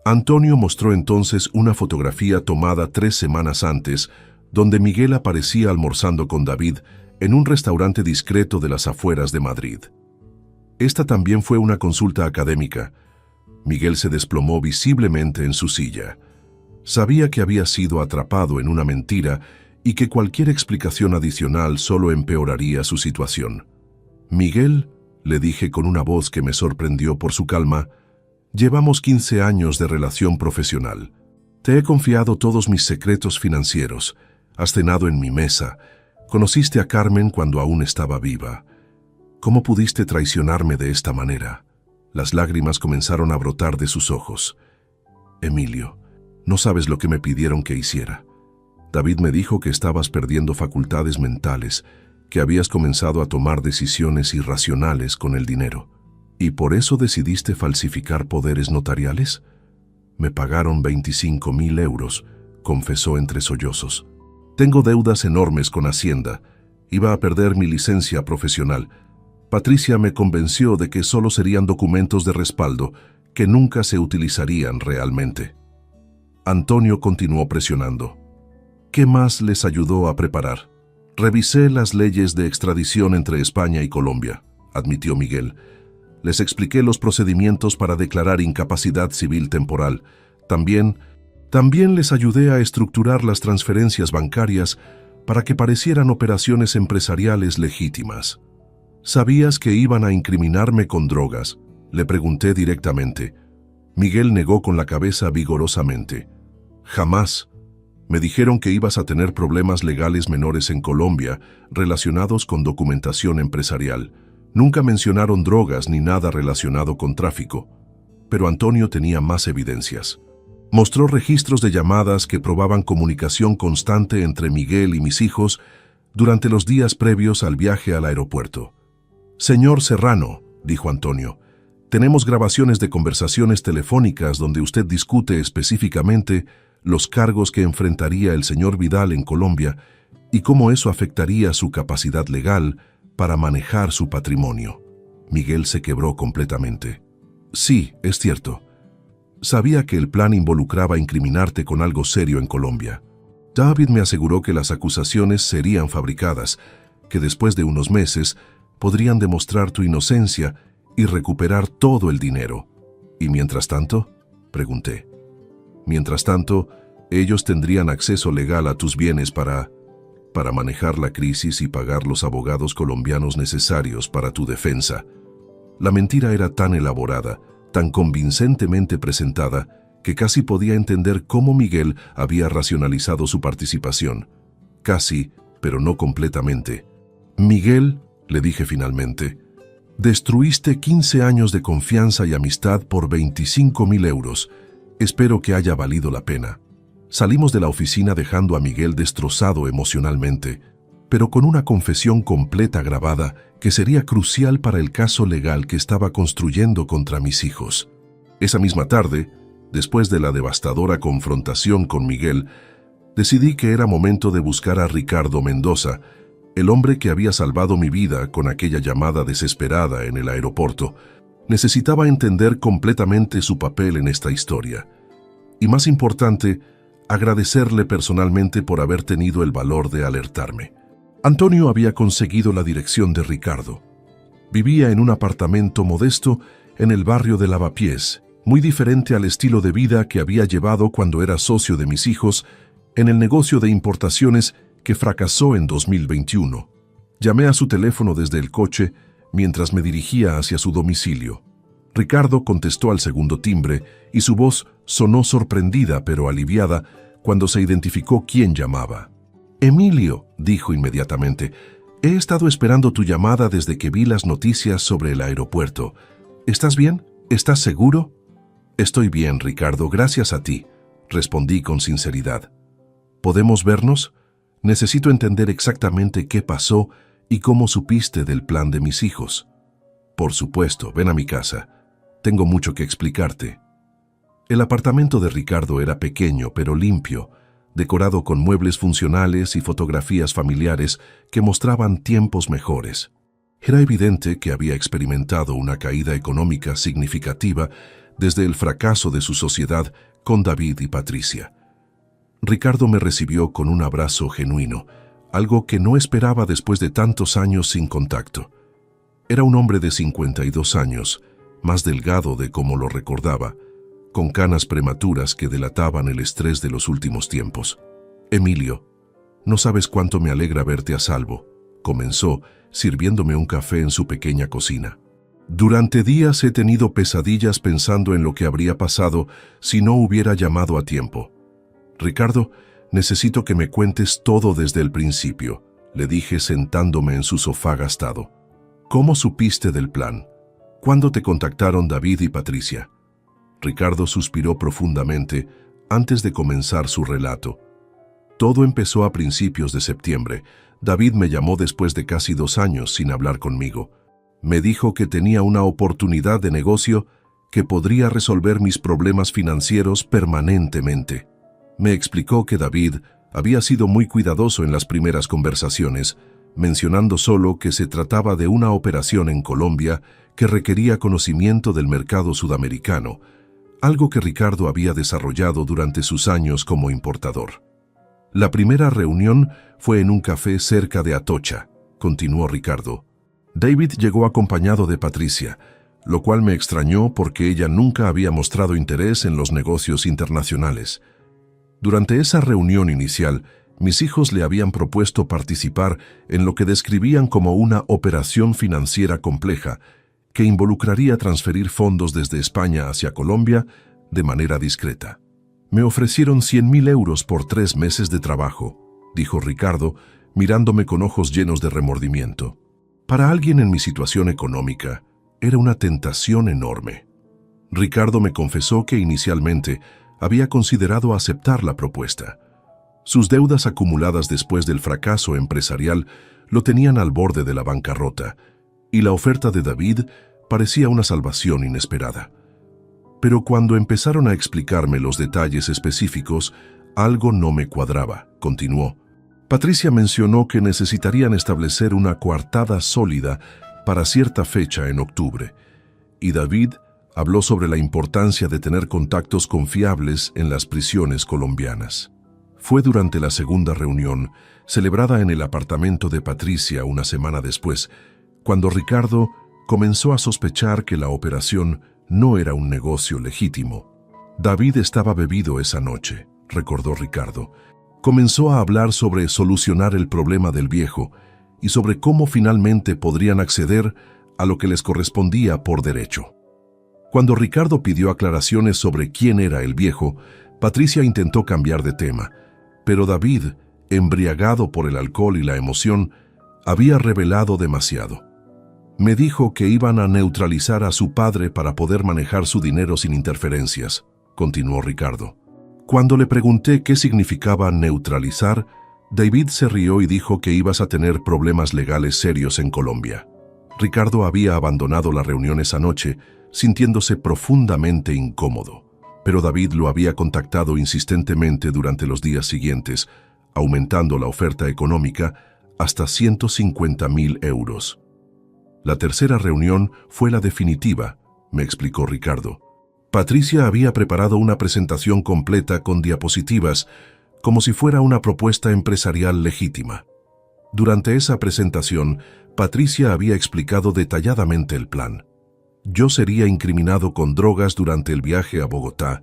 Antonio mostró entonces una fotografía tomada 3 semanas antes, donde Miguel aparecía almorzando con David en un restaurante discreto de las afueras de Madrid. Esta también fue una consulta académica. Miguel se desplomó visiblemente en su silla. Sabía que había sido atrapado en una mentira y que cualquier explicación adicional solo empeoraría su situación. «Miguel», le dije con una voz que me sorprendió por su calma, «llevamos 15 años de relación profesional. Te he confiado todos mis secretos financieros. Has cenado en mi mesa. Conociste a Carmen cuando aún estaba viva. ¿Cómo pudiste traicionarme de esta manera?». Las lágrimas comenzaron a brotar de sus ojos. «Emilio, no sabes lo que me pidieron que hiciera. David me dijo que estabas perdiendo facultades mentales, que habías comenzado a tomar decisiones irracionales con el dinero. ¿Y por eso decidiste falsificar poderes notariales? Me pagaron 25.000 euros», confesó entre sollozos. «Tengo deudas enormes con Hacienda. Iba a perder mi licencia profesional. Patricia me convenció de que solo serían documentos de respaldo, que nunca se utilizarían realmente». Antonio continuó presionando. «¿Qué más les ayudó a preparar?». «Revisé las leyes de extradición entre España y Colombia», admitió Miguel. «Les expliqué los procedimientos para declarar incapacidad civil temporal. También les ayudé a estructurar las transferencias bancarias para que parecieran operaciones empresariales legítimas». «¿Sabías que iban a incriminarme con drogas?», le pregunté directamente. Miguel negó con la cabeza vigorosamente. «Jamás. Me dijeron que ibas a tener problemas legales menores en Colombia relacionados con documentación empresarial. Nunca mencionaron drogas ni nada relacionado con tráfico». Pero Antonio tenía más evidencias. Mostró registros de llamadas que probaban comunicación constante entre Miguel y mis hijos durante los días previos al viaje al aeropuerto. «Señor Serrano», dijo Antonio, «tenemos grabaciones de conversaciones telefónicas donde usted discute específicamente los cargos que enfrentaría el señor Vidal en Colombia y cómo eso afectaría su capacidad legal para manejar su patrimonio». Miguel se quebró completamente. «Sí, es cierto. Sabía que el plan involucraba incriminarte con algo serio en Colombia. David me aseguró que las acusaciones serían fabricadas, que después de unos meses podrían demostrar tu inocencia y recuperar todo el dinero. ¿Y mientras tanto?», pregunté. «Mientras tanto, ellos tendrían acceso legal a tus bienes para manejar la crisis y pagar los abogados colombianos necesarios para tu defensa». La mentira era tan elaborada, tan convincentemente presentada, que casi podía entender cómo Miguel había racionalizado su participación. Casi, pero no completamente. «Miguel», le dije finalmente, «destruiste 15 años de confianza y amistad por 25.000 euros. Espero que haya valido la pena». Salimos de la oficina dejando a Miguel destrozado emocionalmente, pero con una confesión completa grabada que sería crucial para el caso legal que estaba construyendo contra mis hijos. Esa misma tarde, después de la devastadora confrontación con Miguel, decidí que era momento de buscar a Ricardo Mendoza, el hombre que había salvado mi vida con aquella llamada desesperada en el aeropuerto. Necesitaba entender completamente su papel en esta historia. Y más importante, agradecerle personalmente por haber tenido el valor de alertarme. Antonio había conseguido la dirección de Ricardo. Vivía en un apartamento modesto en el barrio de Lavapiés, muy diferente al estilo de vida que había llevado cuando era socio de mis hijos en el negocio de importaciones que fracasó en 2021. Llamé a su teléfono desde el coche mientras me dirigía hacia su domicilio. Ricardo contestó al segundo timbre y su voz sonó sorprendida pero aliviada cuando se identificó quién llamaba. «Emilio», dijo inmediatamente, He estado esperando tu llamada desde que vi las noticias sobre el aeropuerto. ¿Estás bien? ¿Estás seguro? Estoy bien, Ricardo, gracias a ti, respondí con sinceridad. ¿Podemos vernos? Necesito entender exactamente qué pasó y cómo supiste del plan de mis hijos. Por supuesto, ven a mi casa. Tengo mucho que explicarte. El apartamento de Ricardo era pequeño pero limpio, decorado con muebles funcionales y fotografías familiares que mostraban tiempos mejores. Era evidente que había experimentado una caída económica significativa desde el fracaso de su sociedad con David y Patricia. Ricardo me recibió con un abrazo genuino, algo que no esperaba después de tantos años sin contacto. Era un hombre de 52 años, más delgado de como lo recordaba, con canas prematuras que delataban el estrés de los últimos tiempos. «Emilio, no sabes cuánto me alegra verte a salvo», comenzó, sirviéndome un café en su pequeña cocina. «Durante días he tenido pesadillas pensando en lo que habría pasado si no hubiera llamado a tiempo. Ricardo, necesito que me cuentes todo desde el principio», le dije sentándome en su sofá gastado. «¿Cómo supiste del plan? ¿Cuándo te contactaron David y Patricia?» Ricardo suspiró profundamente antes de comenzar su relato. «Todo empezó a principios de septiembre. David me llamó después de casi 2 años sin hablar conmigo. Me dijo que tenía una oportunidad de negocio que podría resolver mis problemas financieros permanentemente. Me explicó que David había sido muy cuidadoso en las primeras conversaciones, mencionando solo que se trataba de una operación en Colombia que requería conocimiento del mercado sudamericano, algo que Ricardo había desarrollado durante sus años como importador. La primera reunión fue en un café cerca de Atocha», continuó Ricardo. «David llegó acompañado de Patricia, lo cual me extrañó porque ella nunca había mostrado interés en los negocios internacionales. Durante esa reunión inicial, mis hijos le habían propuesto participar en lo que describían como una operación financiera compleja que involucraría transferir fondos desde España hacia Colombia de manera discreta. Me ofrecieron 100.000 euros por 3 meses de trabajo», dijo Ricardo, mirándome con ojos llenos de remordimiento. Para alguien en mi situación económica, era una tentación enorme. Ricardo me confesó que inicialmente había considerado aceptar la propuesta. Sus deudas acumuladas después del fracaso empresarial lo tenían al borde de la bancarrota, y la oferta de David parecía una salvación inesperada. Pero cuando empezaron a explicarme los detalles específicos, algo no me cuadraba, continuó. Patricia mencionó que necesitarían establecer una coartada sólida para cierta fecha en octubre, y David habló sobre la importancia de tener contactos confiables en las prisiones colombianas. Fue durante la segunda reunión, celebrada en el apartamento de Patricia una semana después, cuando Ricardo comenzó a sospechar que la operación no era un negocio legítimo. «David estaba bebido esa noche», recordó Ricardo. «Comenzó a hablar sobre solucionar el problema del viejo y sobre cómo finalmente podrían acceder a lo que les correspondía por derecho». Cuando Ricardo pidió aclaraciones sobre quién era el viejo, Patricia intentó cambiar de tema, pero David, embriagado por el alcohol y la emoción, había revelado demasiado. «Me dijo que iban a neutralizar a su padre para poder manejar su dinero sin interferencias», continuó Ricardo. Cuando le pregunté qué significaba neutralizar, David se rió y dijo que ibas a tener problemas legales serios en Colombia. Ricardo había abandonado la reunión esa noche, sintiéndose profundamente incómodo, pero David lo había contactado insistentemente durante los días siguientes, aumentando la oferta económica hasta 150.000 euros. La tercera reunión fue la definitiva, me explicó Ricardo. Patricia había preparado una presentación completa con diapositivas, como si fuera una propuesta empresarial legítima. Durante esa presentación, Patricia había explicado detalladamente el plan. Yo sería incriminado con drogas durante el viaje a Bogotá,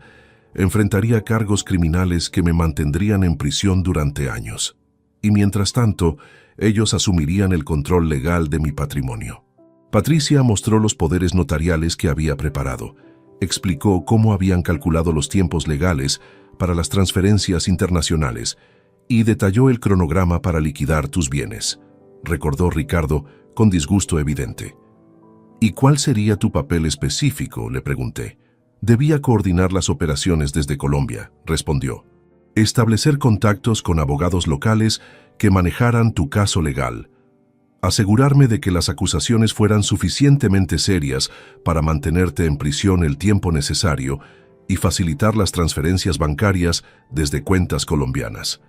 enfrentaría cargos criminales que me mantendrían en prisión durante años. Y mientras tanto, ellos asumirían el control legal de mi patrimonio. Patricia mostró los poderes notariales que había preparado, explicó cómo habían calculado los tiempos legales para las transferencias internacionales y detalló el cronograma para liquidar tus bienes. recordó Ricardo con disgusto evidente. ¿Y cuál sería tu papel específico?, le pregunté. Debía coordinar las operaciones desde Colombia, respondió. Establecer contactos con abogados locales que manejaran tu caso legal. Asegurarme de que las acusaciones fueran suficientemente serias para mantenerte en prisión el tiempo necesario y facilitar las transferencias bancarias desde cuentas colombianas.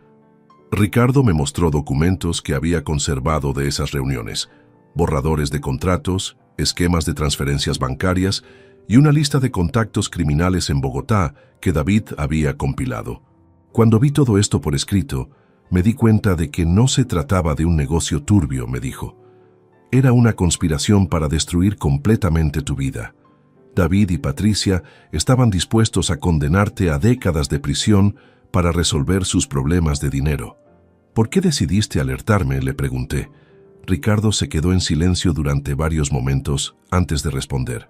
Ricardo me mostró documentos que había conservado de esas reuniones, borradores de contratos, esquemas de transferencias bancarias y una lista de contactos criminales en Bogotá que David había compilado. Cuando vi todo esto por escrito, me di cuenta de que no se trataba de un negocio turbio, me dijo. Era una conspiración para destruir completamente tu vida. David y Patricia estaban dispuestos a condenarte a décadas de prisión para resolver sus problemas de dinero. ¿Por qué decidiste alertarme?, le pregunté. Ricardo se quedó en silencio durante varios momentos antes de responder.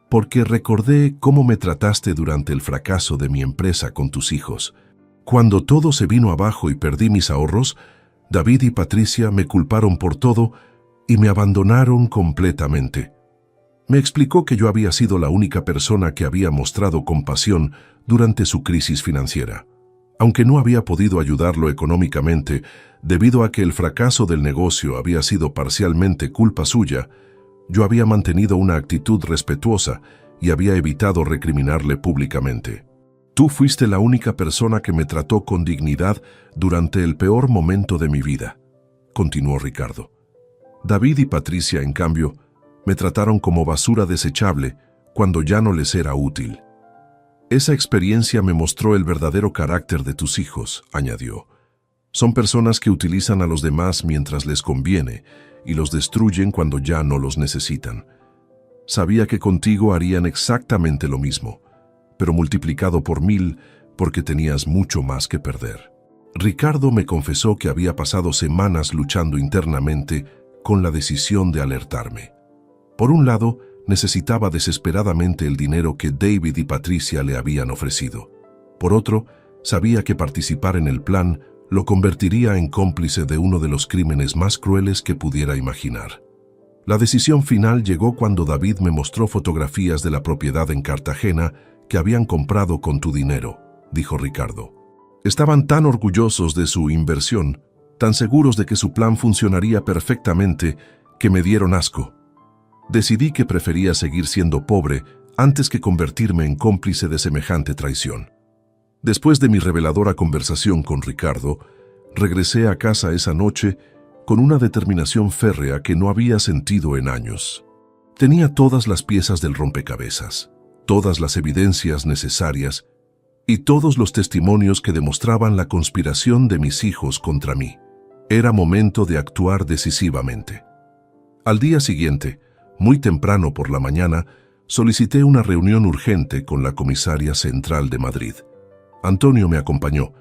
Porque recordé cómo me trataste durante el fracaso de mi empresa con tus hijos. Cuando todo se vino abajo y perdí mis ahorros, David y Patricia me culparon por todo y me abandonaron completamente. Me explicó que yo había sido la única persona que había mostrado compasión durante su crisis financiera. Aunque no había podido ayudarlo económicamente, debido a que el fracaso del negocio había sido parcialmente culpa suya, yo había mantenido una actitud respetuosa y había evitado recriminarle públicamente. Tú fuiste la única persona que me trató con dignidad durante el peor momento de mi vida, continuó Ricardo. David y Patricia, en cambio, me trataron como basura desechable cuando ya no les era útil. Esa experiencia me mostró el verdadero carácter de tus hijos, añadió. Son personas que utilizan a los demás mientras les conviene y los destruyen cuando ya no los necesitan. Sabía que contigo harían exactamente lo mismo, pero multiplicado por 1000 porque tenías mucho más que perder. Ricardo me confesó que había pasado semanas luchando internamente con la decisión de alertarme. Por un lado, necesitaba desesperadamente el dinero que David y Patricia le habían ofrecido. Por otro, sabía que participar en el plan lo convertiría en cómplice de uno de los crímenes más crueles que pudiera imaginar. La decisión final llegó cuando David me mostró fotografías de la propiedad en Cartagena que habían comprado con tu dinero, dijo Ricardo. Estaban tan orgullosos de su inversión, tan seguros de que su plan funcionaría perfectamente, que me dieron asco. Decidí que prefería seguir siendo pobre antes que convertirme en cómplice de semejante traición. Después de mi reveladora conversación con Ricardo, regresé a casa esa noche con una determinación férrea que no había sentido en años. Tenía todas las piezas del rompecabezas, todas las evidencias necesarias y todos los testimonios que demostraban la conspiración de mis hijos contra mí. Era momento de actuar decisivamente. Al día siguiente, muy temprano por la mañana, solicité una reunión urgente con la comisaria central de Madrid. Antonio me acompañó,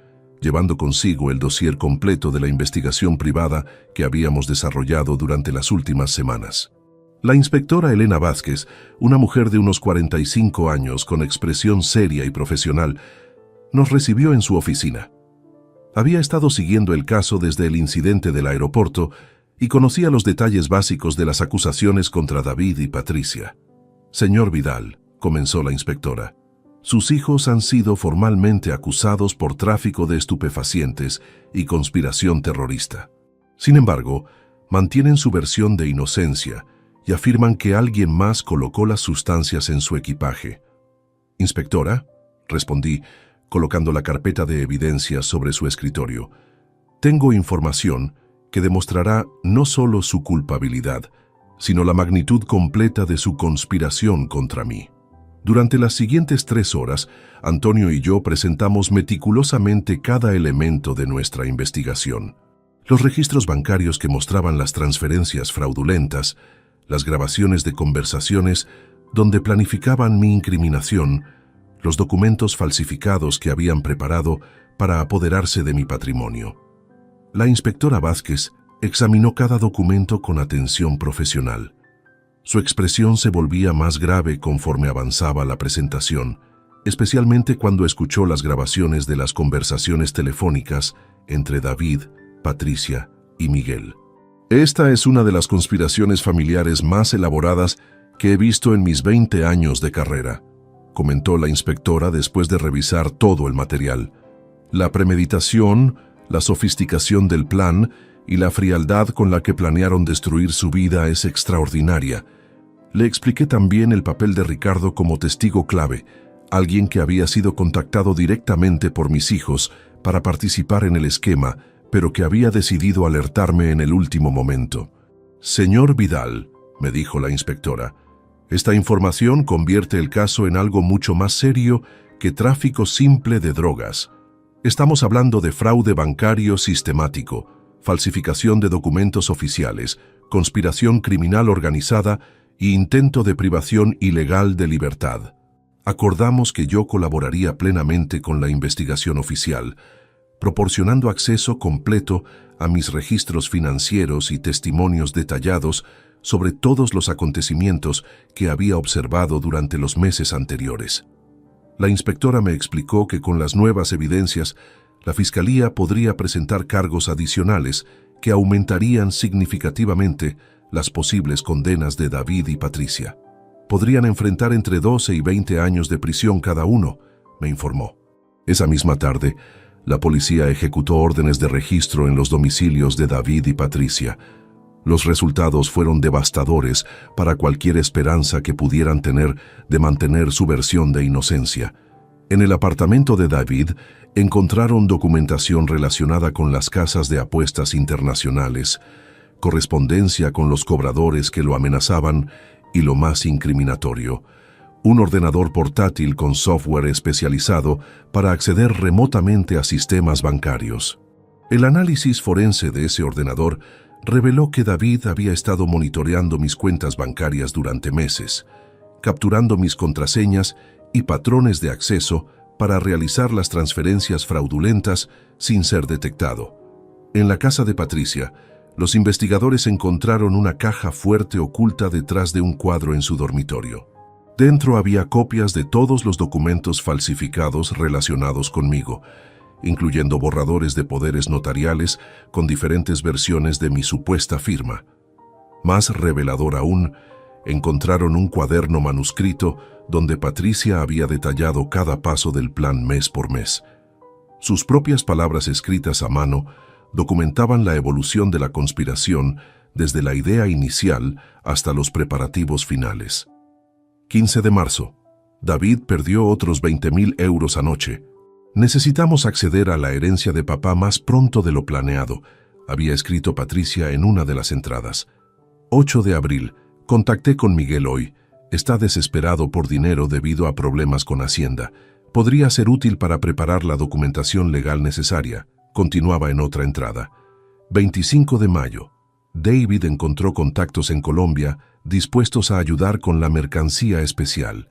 llevando consigo el dossier completo de la investigación privada que habíamos desarrollado durante las últimas semanas. La inspectora Elena Vázquez, una mujer de unos 45 años con expresión seria y profesional, nos recibió en su oficina. Había estado siguiendo el caso desde el incidente del aeropuerto y conocía los detalles básicos de las acusaciones contra David y Patricia. Señor Vidal, comenzó la inspectora, sus hijos han sido formalmente acusados por tráfico de estupefacientes y conspiración terrorista. Sin embargo, mantienen su versión de inocencia y afirman que alguien más colocó las sustancias en su equipaje. Inspectora, respondí, colocando la carpeta de evidencias sobre su escritorio, tengo información que demostrará no solo su culpabilidad, sino la magnitud completa de su conspiración contra mí. Durante las siguientes 3 horas, Antonio y yo presentamos meticulosamente cada elemento de nuestra investigación. Los registros bancarios que mostraban las transferencias fraudulentas, las grabaciones de conversaciones donde planificaban mi incriminación, los documentos falsificados que habían preparado para apoderarse de mi patrimonio. La inspectora Vázquez examinó cada documento con atención profesional. Su expresión se volvía más grave conforme avanzaba la presentación, especialmente cuando escuchó las grabaciones de las conversaciones telefónicas entre David, Patricia y Miguel. Esta es una de las conspiraciones familiares más elaboradas que he visto en mis 20 años de carrera, comentó la inspectora después de revisar todo el material. La premeditación, la sofisticación del plan y la frialdad con la que planearon destruir su vida es extraordinaria. Le expliqué también el papel de Ricardo como testigo clave, alguien que había sido contactado directamente por mis hijos para participar en el esquema, pero que había decidido alertarme en el último momento. Señor Vidal, me dijo la inspectora, esta información convierte el caso en algo mucho más serio que tráfico simple de drogas. Estamos hablando de fraude bancario sistemático, falsificación de documentos oficiales, conspiración criminal organizada y intento de privación ilegal de libertad. Acordamos que yo colaboraría plenamente con la investigación oficial, proporcionando acceso completo a mis registros financieros y testimonios detallados sobre todos los acontecimientos que había observado durante los meses anteriores. La inspectora me explicó que con las nuevas evidencias, la Fiscalía podría presentar cargos adicionales que aumentarían significativamente las posibles condenas de David y Patricia. Podrían enfrentar entre 12 y 20 años de prisión cada uno, me informó. Esa misma tarde, la policía ejecutó órdenes de registro en los domicilios de David y Patricia. Los resultados fueron devastadores para cualquier esperanza que pudieran tener de mantener su versión de inocencia. En el apartamento de David encontraron documentación relacionada con las casas de apuestas internacionales, correspondencia con los cobradores que lo amenazaban y lo más incriminatorio, un ordenador portátil con software especializado para acceder remotamente a sistemas bancarios. El análisis forense de ese ordenador reveló que David había estado monitoreando mis cuentas bancarias durante meses, capturando mis contraseñas y patrones de acceso para realizar las transferencias fraudulentas sin ser detectado. En la casa de Patricia, los investigadores encontraron una caja fuerte oculta detrás de un cuadro en su dormitorio. Dentro había copias de todos los documentos falsificados relacionados conmigo, incluyendo borradores de poderes notariales con diferentes versiones de mi supuesta firma. Más revelador aún, encontraron un cuaderno manuscrito donde Patricia había detallado cada paso del plan mes por mes. Sus propias palabras escritas a mano documentaban la evolución de la conspiración desde la idea inicial hasta los preparativos finales. 15 de marzo. David perdió otros 20.000 euros anoche. Necesitamos acceder a la herencia de papá más pronto de lo planeado, había escrito Patricia en una de las entradas. 8 de abril. Contacté con Miguel hoy. Está desesperado por dinero debido a problemas con Hacienda. Podría ser útil para preparar la documentación legal necesaria, continuaba en otra entrada. 25 de mayo. David encontró contactos en Colombia dispuestos a ayudar con la mercancía especial.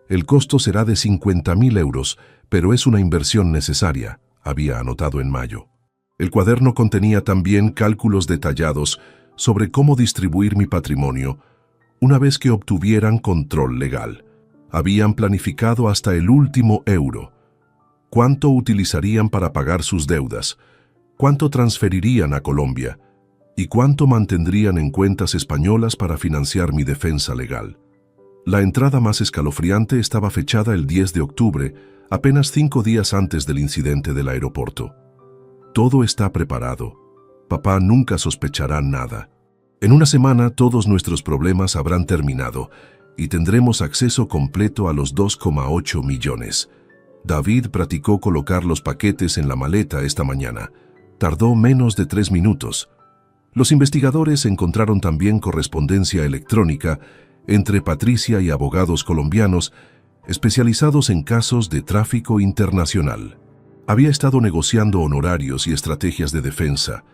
El costo será de 50.000 euros, pero es una inversión necesaria, había anotado en mayo. El cuaderno contenía también cálculos detallados sobre cómo distribuir mi patrimonio una vez que obtuvieran control legal. Habían planificado hasta el último euro. ¿Cuánto utilizarían para pagar sus deudas? ¿Cuánto transferirían a Colombia? ¿Y cuánto mantendrían en cuentas españolas para financiar mi defensa legal? La entrada más escalofriante estaba fechada el 10 de octubre, apenas 5 días antes del incidente del aeropuerto. Todo está preparado. Papá nunca sospechará nada. En una semana todos nuestros problemas habrán terminado y tendremos acceso completo a los 2,8 millones. David practicó colocar los paquetes en la maleta esta mañana. Tardó menos de 3 minutos. Los investigadores encontraron también correspondencia electrónica entre Patricia y abogados colombianos especializados en casos de tráfico internacional. Había estado negociando honorarios y estrategias de defensa,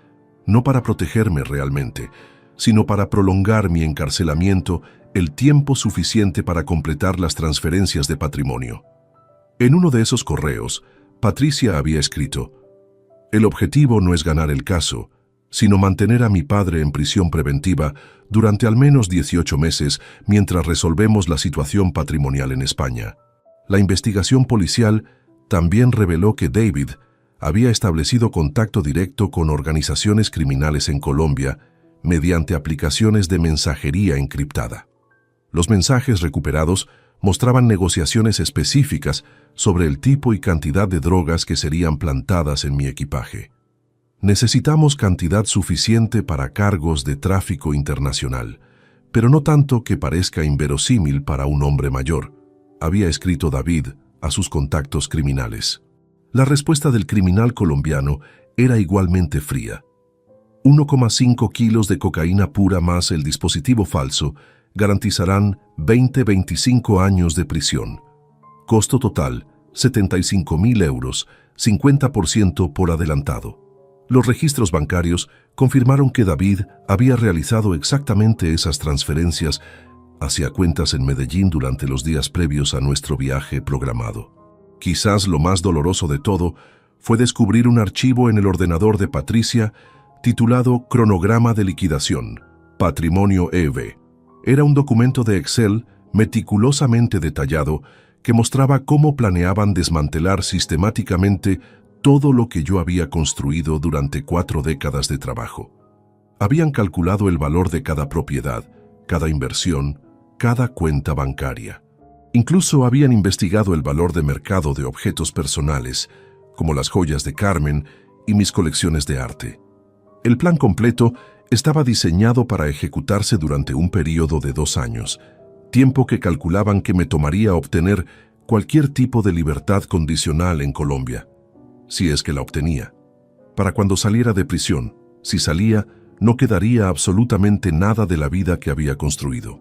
no para protegerme realmente, sino para prolongar mi encarcelamiento el tiempo suficiente para completar las transferencias de patrimonio. En uno de esos correos, Patricia había escrito: «El objetivo no es ganar el caso, sino mantener a mi padre en prisión preventiva durante al menos 18 meses mientras resolvemos la situación patrimonial en España». La investigación policial también reveló que David había establecido contacto directo con organizaciones criminales en Colombia mediante aplicaciones de mensajería encriptada. Los mensajes recuperados mostraban negociaciones específicas sobre el tipo y cantidad de drogas que serían plantadas en mi equipaje. Necesitamos cantidad suficiente para cargos de tráfico internacional, pero no tanto que parezca inverosímil para un hombre mayor, había escrito David a sus contactos criminales. La respuesta del criminal colombiano era igualmente fría. 1,5 kilos de cocaína pura más el dispositivo falso garantizarán 20-25 años de prisión. Costo total, 75.000 euros, 50% por adelantado. Los registros bancarios confirmaron que David había realizado exactamente esas transferencias hacia cuentas en Medellín durante los días previos a nuestro viaje programado. Quizás lo más doloroso de todo fue descubrir un archivo en el ordenador de Patricia titulado Cronograma de Liquidación, Patrimonio EV. Era un documento de Excel meticulosamente detallado que mostraba cómo planeaban desmantelar sistemáticamente todo lo que yo había construido durante 4 décadas de trabajo. Habían calculado el valor de cada propiedad, cada inversión, cada cuenta bancaria. Incluso habían investigado el valor de mercado de objetos personales, como las joyas de Carmen y mis colecciones de arte. El plan completo estaba diseñado para ejecutarse durante un periodo de 2 años, tiempo que calculaban que me tomaría obtener cualquier tipo de libertad condicional en Colombia, si es que la obtenía. Para cuando saliera de prisión, si salía, no quedaría absolutamente nada de la vida que había construido.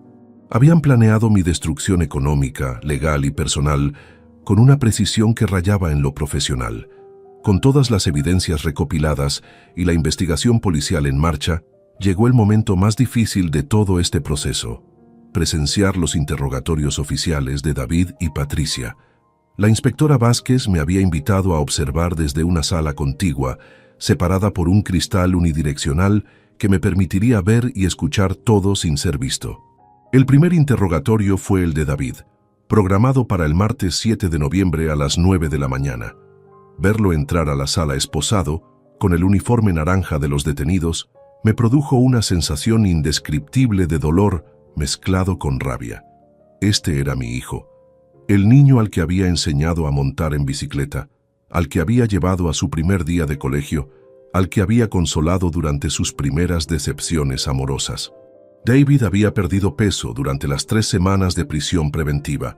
Habían planeado mi destrucción económica, legal y personal con una precisión que rayaba en lo profesional. Con todas las evidencias recopiladas y la investigación policial en marcha, llegó el momento más difícil de todo este proceso: presenciar los interrogatorios oficiales de David y Patricia. La inspectora Vázquez me había invitado a observar desde una sala contigua, separada por un cristal unidireccional que me permitiría ver y escuchar todo sin ser visto. El primer interrogatorio fue el de David, programado para el martes 7 de noviembre a las 9 de la mañana. Verlo entrar a la sala esposado, con el uniforme naranja de los detenidos, me produjo una sensación indescriptible de dolor mezclado con rabia. Este era mi hijo, el niño al que había enseñado a montar en bicicleta, al que había llevado a su primer día de colegio, al que había consolado durante sus primeras decepciones amorosas. David había perdido peso durante las 3 semanas de prisión preventiva.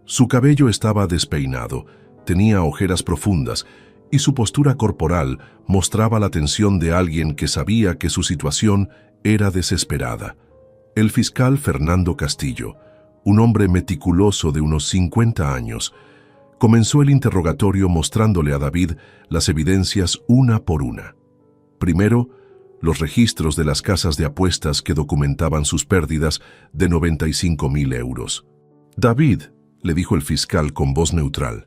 Su cabello estaba despeinado, tenía ojeras profundas y su postura corporal mostraba la tensión de alguien que sabía que su situación era desesperada. El fiscal Fernando Castillo, un hombre meticuloso de unos 50 años, comenzó el interrogatorio mostrándole a David las evidencias una por una. Primero, los registros de las casas de apuestas que documentaban sus pérdidas de 95.000 euros. David, le dijo el fiscal con voz neutral,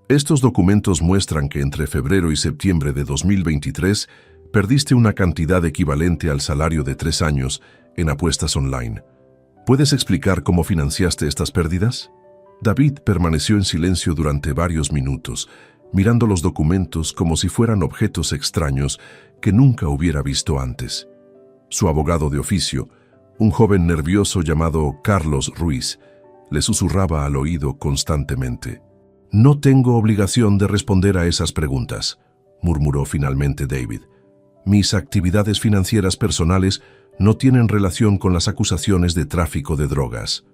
estos documentos muestran que entre febrero y septiembre de 2023 perdiste una cantidad equivalente al salario de 3 años en apuestas online. ¿Puedes explicar cómo financiaste estas pérdidas? David permaneció en silencio durante varios minutos, mirando los documentos como si fueran objetos extraños que nunca hubiera visto antes. Su abogado de oficio, un joven nervioso llamado Carlos Ruiz, le susurraba al oído constantemente. «No tengo obligación de responder a esas preguntas», murmuró finalmente David. «Mis actividades financieras personales no tienen relación con las acusaciones de tráfico de drogas».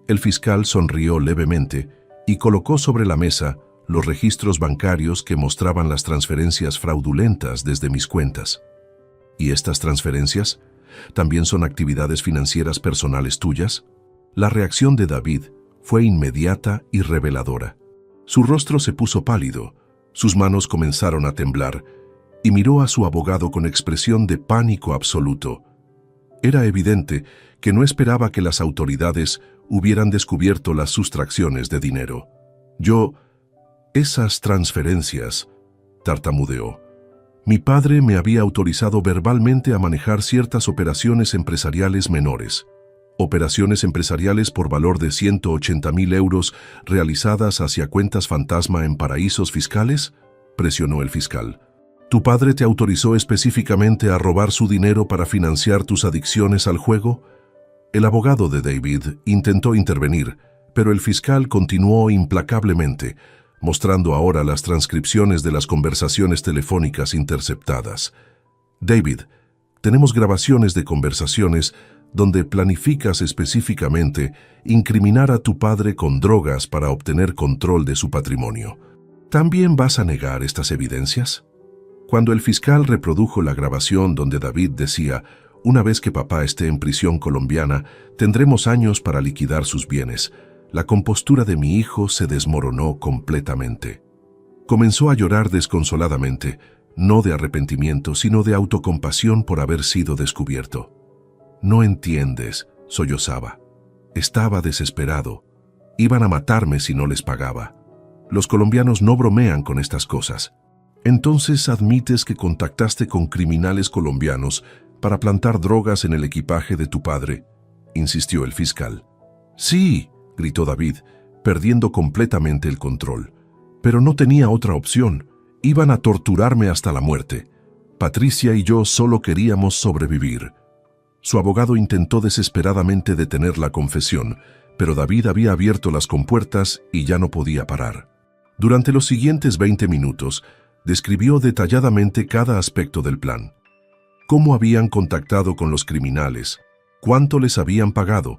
El fiscal sonrió levemente y colocó sobre la mesa los registros bancarios que mostraban las transferencias fraudulentas desde mis cuentas. ¿Y estas transferencias también son actividades financieras personales tuyas? La reacción de David fue inmediata y reveladora. Su rostro se puso pálido, sus manos comenzaron a temblar y miró a su abogado con expresión de pánico absoluto. Era evidente que no esperaba que las autoridades hubieran descubierto las sustracciones de dinero. Esas transferencias, tartamudeó. Mi padre me había autorizado verbalmente a manejar ciertas operaciones empresariales menores. Operaciones empresariales por valor de 180.000 euros realizadas hacia cuentas fantasma en paraísos fiscales, presionó el fiscal. ¿Tu padre te autorizó específicamente a robar su dinero para financiar tus adicciones al juego? El abogado de David intentó intervenir, pero el fiscal continuó implacablemente, mostrando ahora las transcripciones de las conversaciones telefónicas interceptadas. David, tenemos grabaciones de conversaciones donde planificas específicamente incriminar a tu padre con drogas para obtener control de su patrimonio. ¿También vas a negar estas evidencias? Cuando el fiscal reprodujo la grabación donde David decía, una vez que papá esté en prisión colombiana, tendremos años para liquidar sus bienes, la compostura de mi hijo se desmoronó completamente. Comenzó a llorar desconsoladamente, no de arrepentimiento, sino de autocompasión por haber sido descubierto. No entiendes, sollozaba. Estaba desesperado. Iban a matarme si no les pagaba. Los colombianos no bromean con estas cosas. Entonces admites que contactaste con criminales colombianos para plantar drogas en el equipaje de tu padre, insistió el fiscal. Sí, gritó David, perdiendo completamente el control. Pero no tenía otra opción. Iban a torturarme hasta la muerte. Patricia y yo solo queríamos sobrevivir. Su abogado intentó desesperadamente detener la confesión, pero David había abierto las compuertas y ya no podía parar. Durante los siguientes 20 minutos, describió detalladamente cada aspecto del plan. Cómo habían contactado con los criminales, cuánto les habían pagado,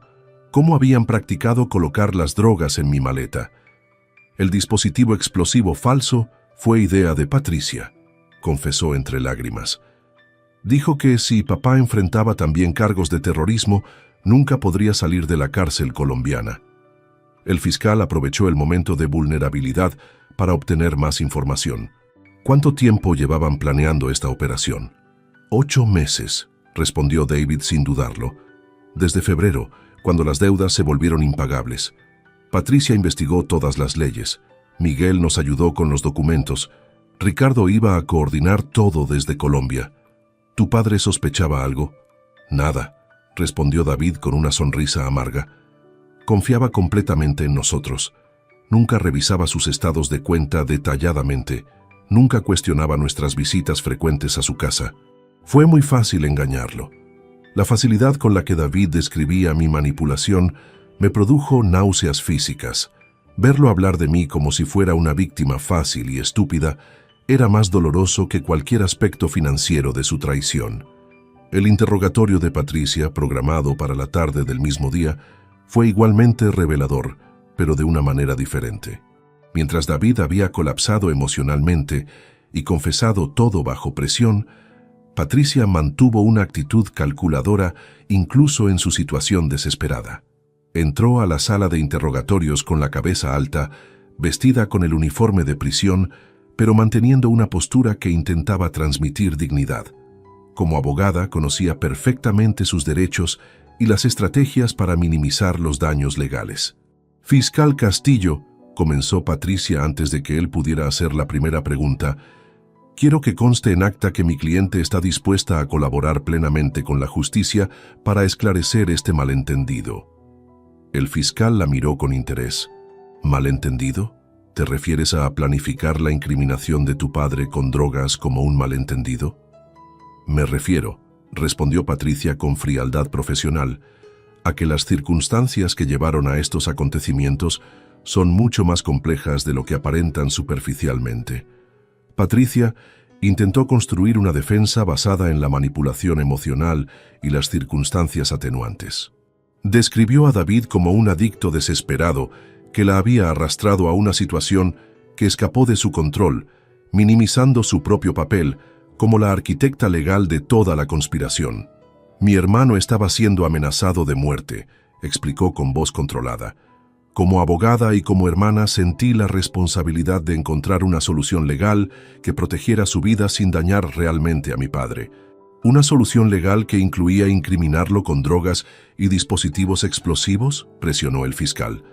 cómo habían practicado colocar las drogas en mi maleta. El dispositivo explosivo falso fue idea de Patricia, confesó entre lágrimas. Dijo que si papá enfrentaba también cargos de terrorismo, nunca podría salir de la cárcel colombiana. El fiscal aprovechó el momento de vulnerabilidad para obtener más información. ¿Cuánto tiempo llevaban planeando esta operación? 8 meses, respondió David sin dudarlo. Desde febrero, cuando las deudas se volvieron impagables. Patricia investigó todas las leyes. Miguel nos ayudó con los documentos. Ricardo iba a coordinar todo desde Colombia. ¿Tu padre sospechaba algo? Nada, respondió David con una sonrisa amarga. Confiaba completamente en nosotros. Nunca revisaba sus estados de cuenta detalladamente. Nunca cuestionaba nuestras visitas frecuentes a su casa. Fue muy fácil engañarlo. La facilidad con la que David describía mi manipulación me produjo náuseas físicas. Verlo hablar de mí como si fuera una víctima fácil y estúpida era más doloroso que cualquier aspecto financiero de su traición. El interrogatorio de Patricia, programado para la tarde del mismo día, fue igualmente revelador, pero de una manera diferente. Mientras David había colapsado emocionalmente y confesado todo bajo presión, Patricia mantuvo una actitud calculadora incluso en su situación desesperada. Entró a la sala de interrogatorios con la cabeza alta, vestida con el uniforme de prisión, pero manteniendo una postura que intentaba transmitir dignidad. Como abogada, conocía perfectamente sus derechos y las estrategias para minimizar los daños legales. Fiscal Castillo, comenzó Patricia antes de que él pudiera hacer la primera pregunta, quiero que conste en acta que mi cliente está dispuesta a colaborar plenamente con la justicia para esclarecer este malentendido. El fiscal la miró con interés. ¿Malentendido? ¿Te refieres a planificar la incriminación de tu padre con drogas como un malentendido? Me refiero, respondió Patricia con frialdad profesional, a que las circunstancias que llevaron a estos acontecimientos son mucho más complejas de lo que aparentan superficialmente. Patricia intentó construir una defensa basada en la manipulación emocional y las circunstancias atenuantes. Describió a David como un adicto desesperado que la había arrastrado a una situación que escapó de su control, minimizando su propio papel como la arquitecta legal de toda la conspiración. Mi hermano estaba siendo amenazado de muerte, explicó con voz controlada. Como abogada y como hermana sentí la responsabilidad de encontrar una solución legal que protegiera su vida sin dañar realmente a mi padre. ¿Una solución legal que incluía incriminarlo con drogas y dispositivos explosivos?, presionó el fiscal.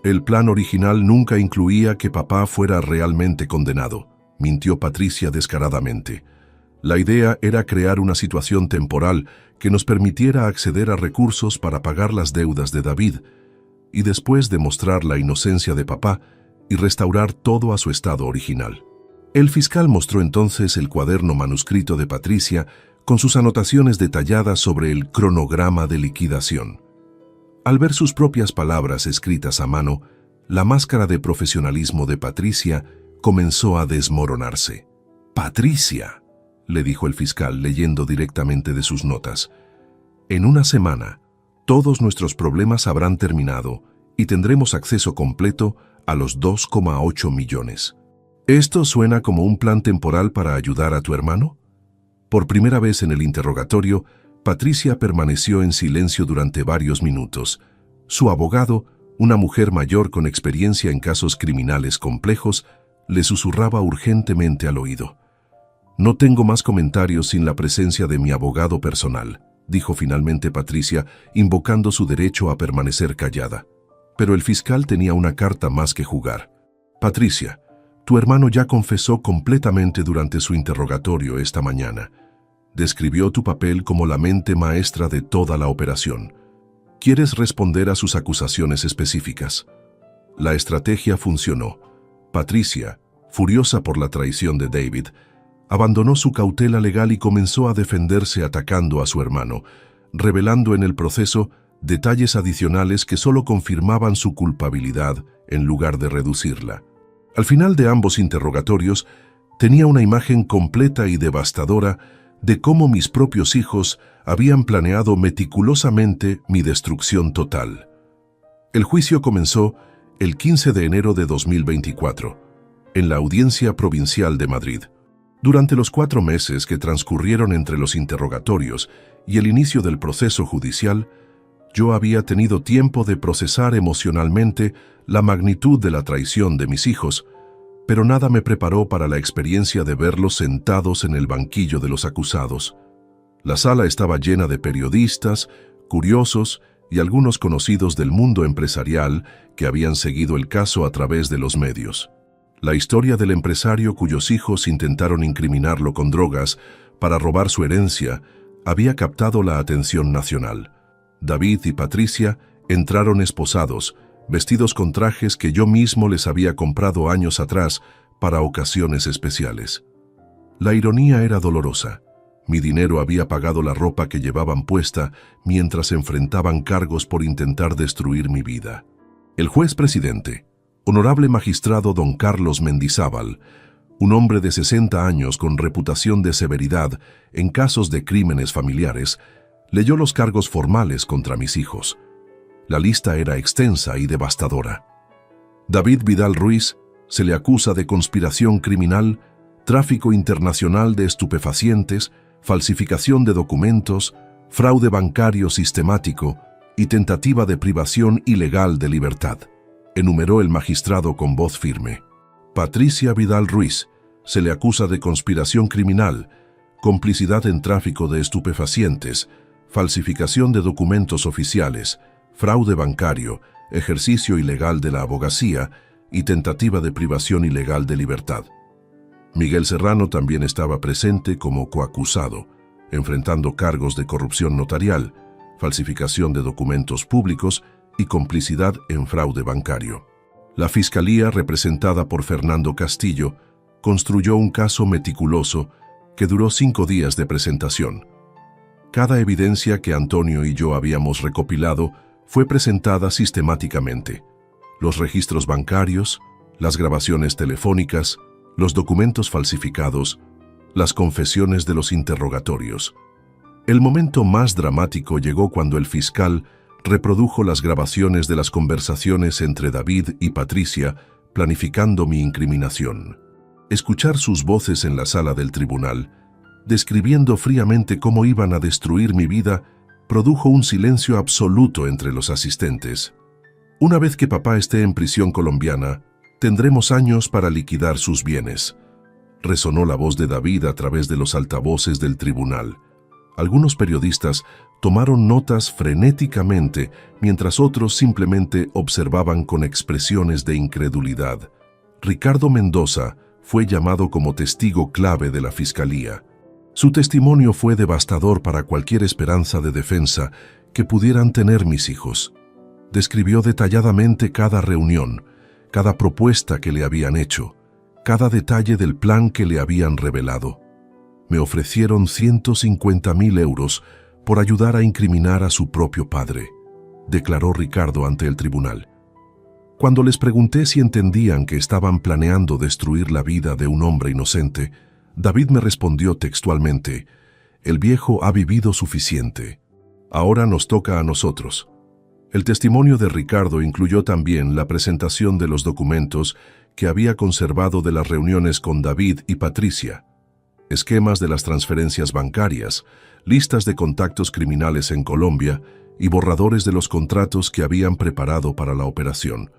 El plan original nunca incluía que papá fuera realmente condenado, mintió Patricia descaradamente. La idea era crear una situación temporal que nos permitiera acceder a recursos para pagar las deudas de David, y después demostrar la inocencia de papá y restaurar todo a su estado original. El fiscal mostró entonces el cuaderno manuscrito de Patricia con sus anotaciones detalladas sobre el cronograma de liquidación. Al ver sus propias palabras escritas a mano, la máscara de profesionalismo de Patricia comenzó a desmoronarse. «Patricia», le dijo el fiscal leyendo directamente de sus notas, «en una semana, todos nuestros problemas habrán terminado y tendremos acceso completo a los 2,8 millones. ¿Esto suena como un plan temporal para ayudar a tu hermano?» Por primera vez en el interrogatorio, Patricia permaneció en silencio durante varios minutos. Su abogado, una mujer mayor con experiencia en casos criminales complejos, le susurraba urgentemente al oído. «No tengo más comentarios sin la presencia de mi abogado personal», dijo finalmente Patricia, invocando su derecho a permanecer callada. Pero el fiscal tenía una carta más que jugar. «Patricia, tu hermano ya confesó completamente durante su interrogatorio esta mañana. Describió tu papel como la mente maestra de toda la operación. ¿Quieres responder a sus acusaciones específicas?» La estrategia funcionó. Patricia, furiosa por la traición de David, abandonó su cautela legal y comenzó a defenderse atacando a su hermano, revelando en el proceso detalles adicionales que solo confirmaban su culpabilidad en lugar de reducirla. Al final de ambos interrogatorios, tenía una imagen completa y devastadora de cómo mis propios hijos habían planeado meticulosamente mi destrucción total. El juicio comenzó el 15 de enero de 2024, en la Audiencia Provincial de Madrid. Durante los 4 meses que transcurrieron entre los interrogatorios y el inicio del proceso judicial, yo había tenido tiempo de procesar emocionalmente la magnitud de la traición de mis hijos, pero nada me preparó para la experiencia de verlos sentados en el banquillo de los acusados. La sala estaba llena de periodistas, curiosos y algunos conocidos del mundo empresarial que habían seguido el caso a través de los medios. La historia del empresario cuyos hijos intentaron incriminarlo con drogas para robar su herencia había captado la atención nacional. David y Patricia entraron esposados, vestidos con trajes que yo mismo les había comprado años atrás para ocasiones especiales. La ironía era dolorosa. Mi dinero había pagado la ropa que llevaban puesta mientras enfrentaban cargos por intentar destruir mi vida. El juez presidente, honorable magistrado don Carlos Mendizábal, un hombre de 60 años con reputación de severidad en casos de crímenes familiares, leyó los cargos formales contra mis hijos. La lista era extensa y devastadora. David Vidal Ruiz se le acusa de conspiración criminal, tráfico internacional de estupefacientes, falsificación de documentos, fraude bancario sistemático y tentativa de privación ilegal de libertad, enumeró el magistrado con voz firme. Patricia Vidal Ruiz se le acusa de conspiración criminal, complicidad en tráfico de estupefacientes, falsificación de documentos oficiales, fraude bancario, ejercicio ilegal de la abogacía y tentativa de privación ilegal de libertad. Miguel Serrano también estaba presente como coacusado, enfrentando cargos de corrupción notarial, falsificación de documentos públicos y complicidad en fraude bancario. La Fiscalía, representada por Fernando Castillo, construyó un caso meticuloso que duró 5 días de presentación. Cada evidencia que Antonio y yo habíamos recopilado fue presentada sistemáticamente. Los registros bancarios, las grabaciones telefónicas, los documentos falsificados, las confesiones de los interrogatorios. El momento más dramático llegó cuando el fiscal reprodujo las grabaciones de las conversaciones entre David y Patricia, planificando mi incriminación. Escuchar sus voces en la sala del tribunal, describiendo fríamente cómo iban a destruir mi vida, produjo un silencio absoluto entre los asistentes. Una vez que papá esté en prisión colombiana, tendremos años para liquidar sus bienes. Resonó la voz de David a través de los altavoces del tribunal. Algunos periodistas tomaron notas frenéticamente, mientras otros simplemente observaban con expresiones de incredulidad. Ricardo Mendoza fue llamado como testigo clave de la Fiscalía. Su testimonio fue devastador para cualquier esperanza de defensa que pudieran tener mis hijos. Describió detalladamente cada reunión, cada propuesta que le habían hecho, cada detalle del plan que le habían revelado. Me ofrecieron 150.000 euros por ayudar a incriminar a su propio padre, declaró Ricardo ante el tribunal. Cuando les pregunté si entendían que estaban planeando destruir la vida de un hombre inocente, David me respondió textualmente: «El viejo ha vivido suficiente. Ahora nos toca a nosotros». El testimonio de Ricardo incluyó también la presentación de los documentos que había conservado de las reuniones con David y Patricia, esquemas de las transferencias bancarias, listas de contactos criminales en Colombia y borradores de los contratos que habían preparado para la operación.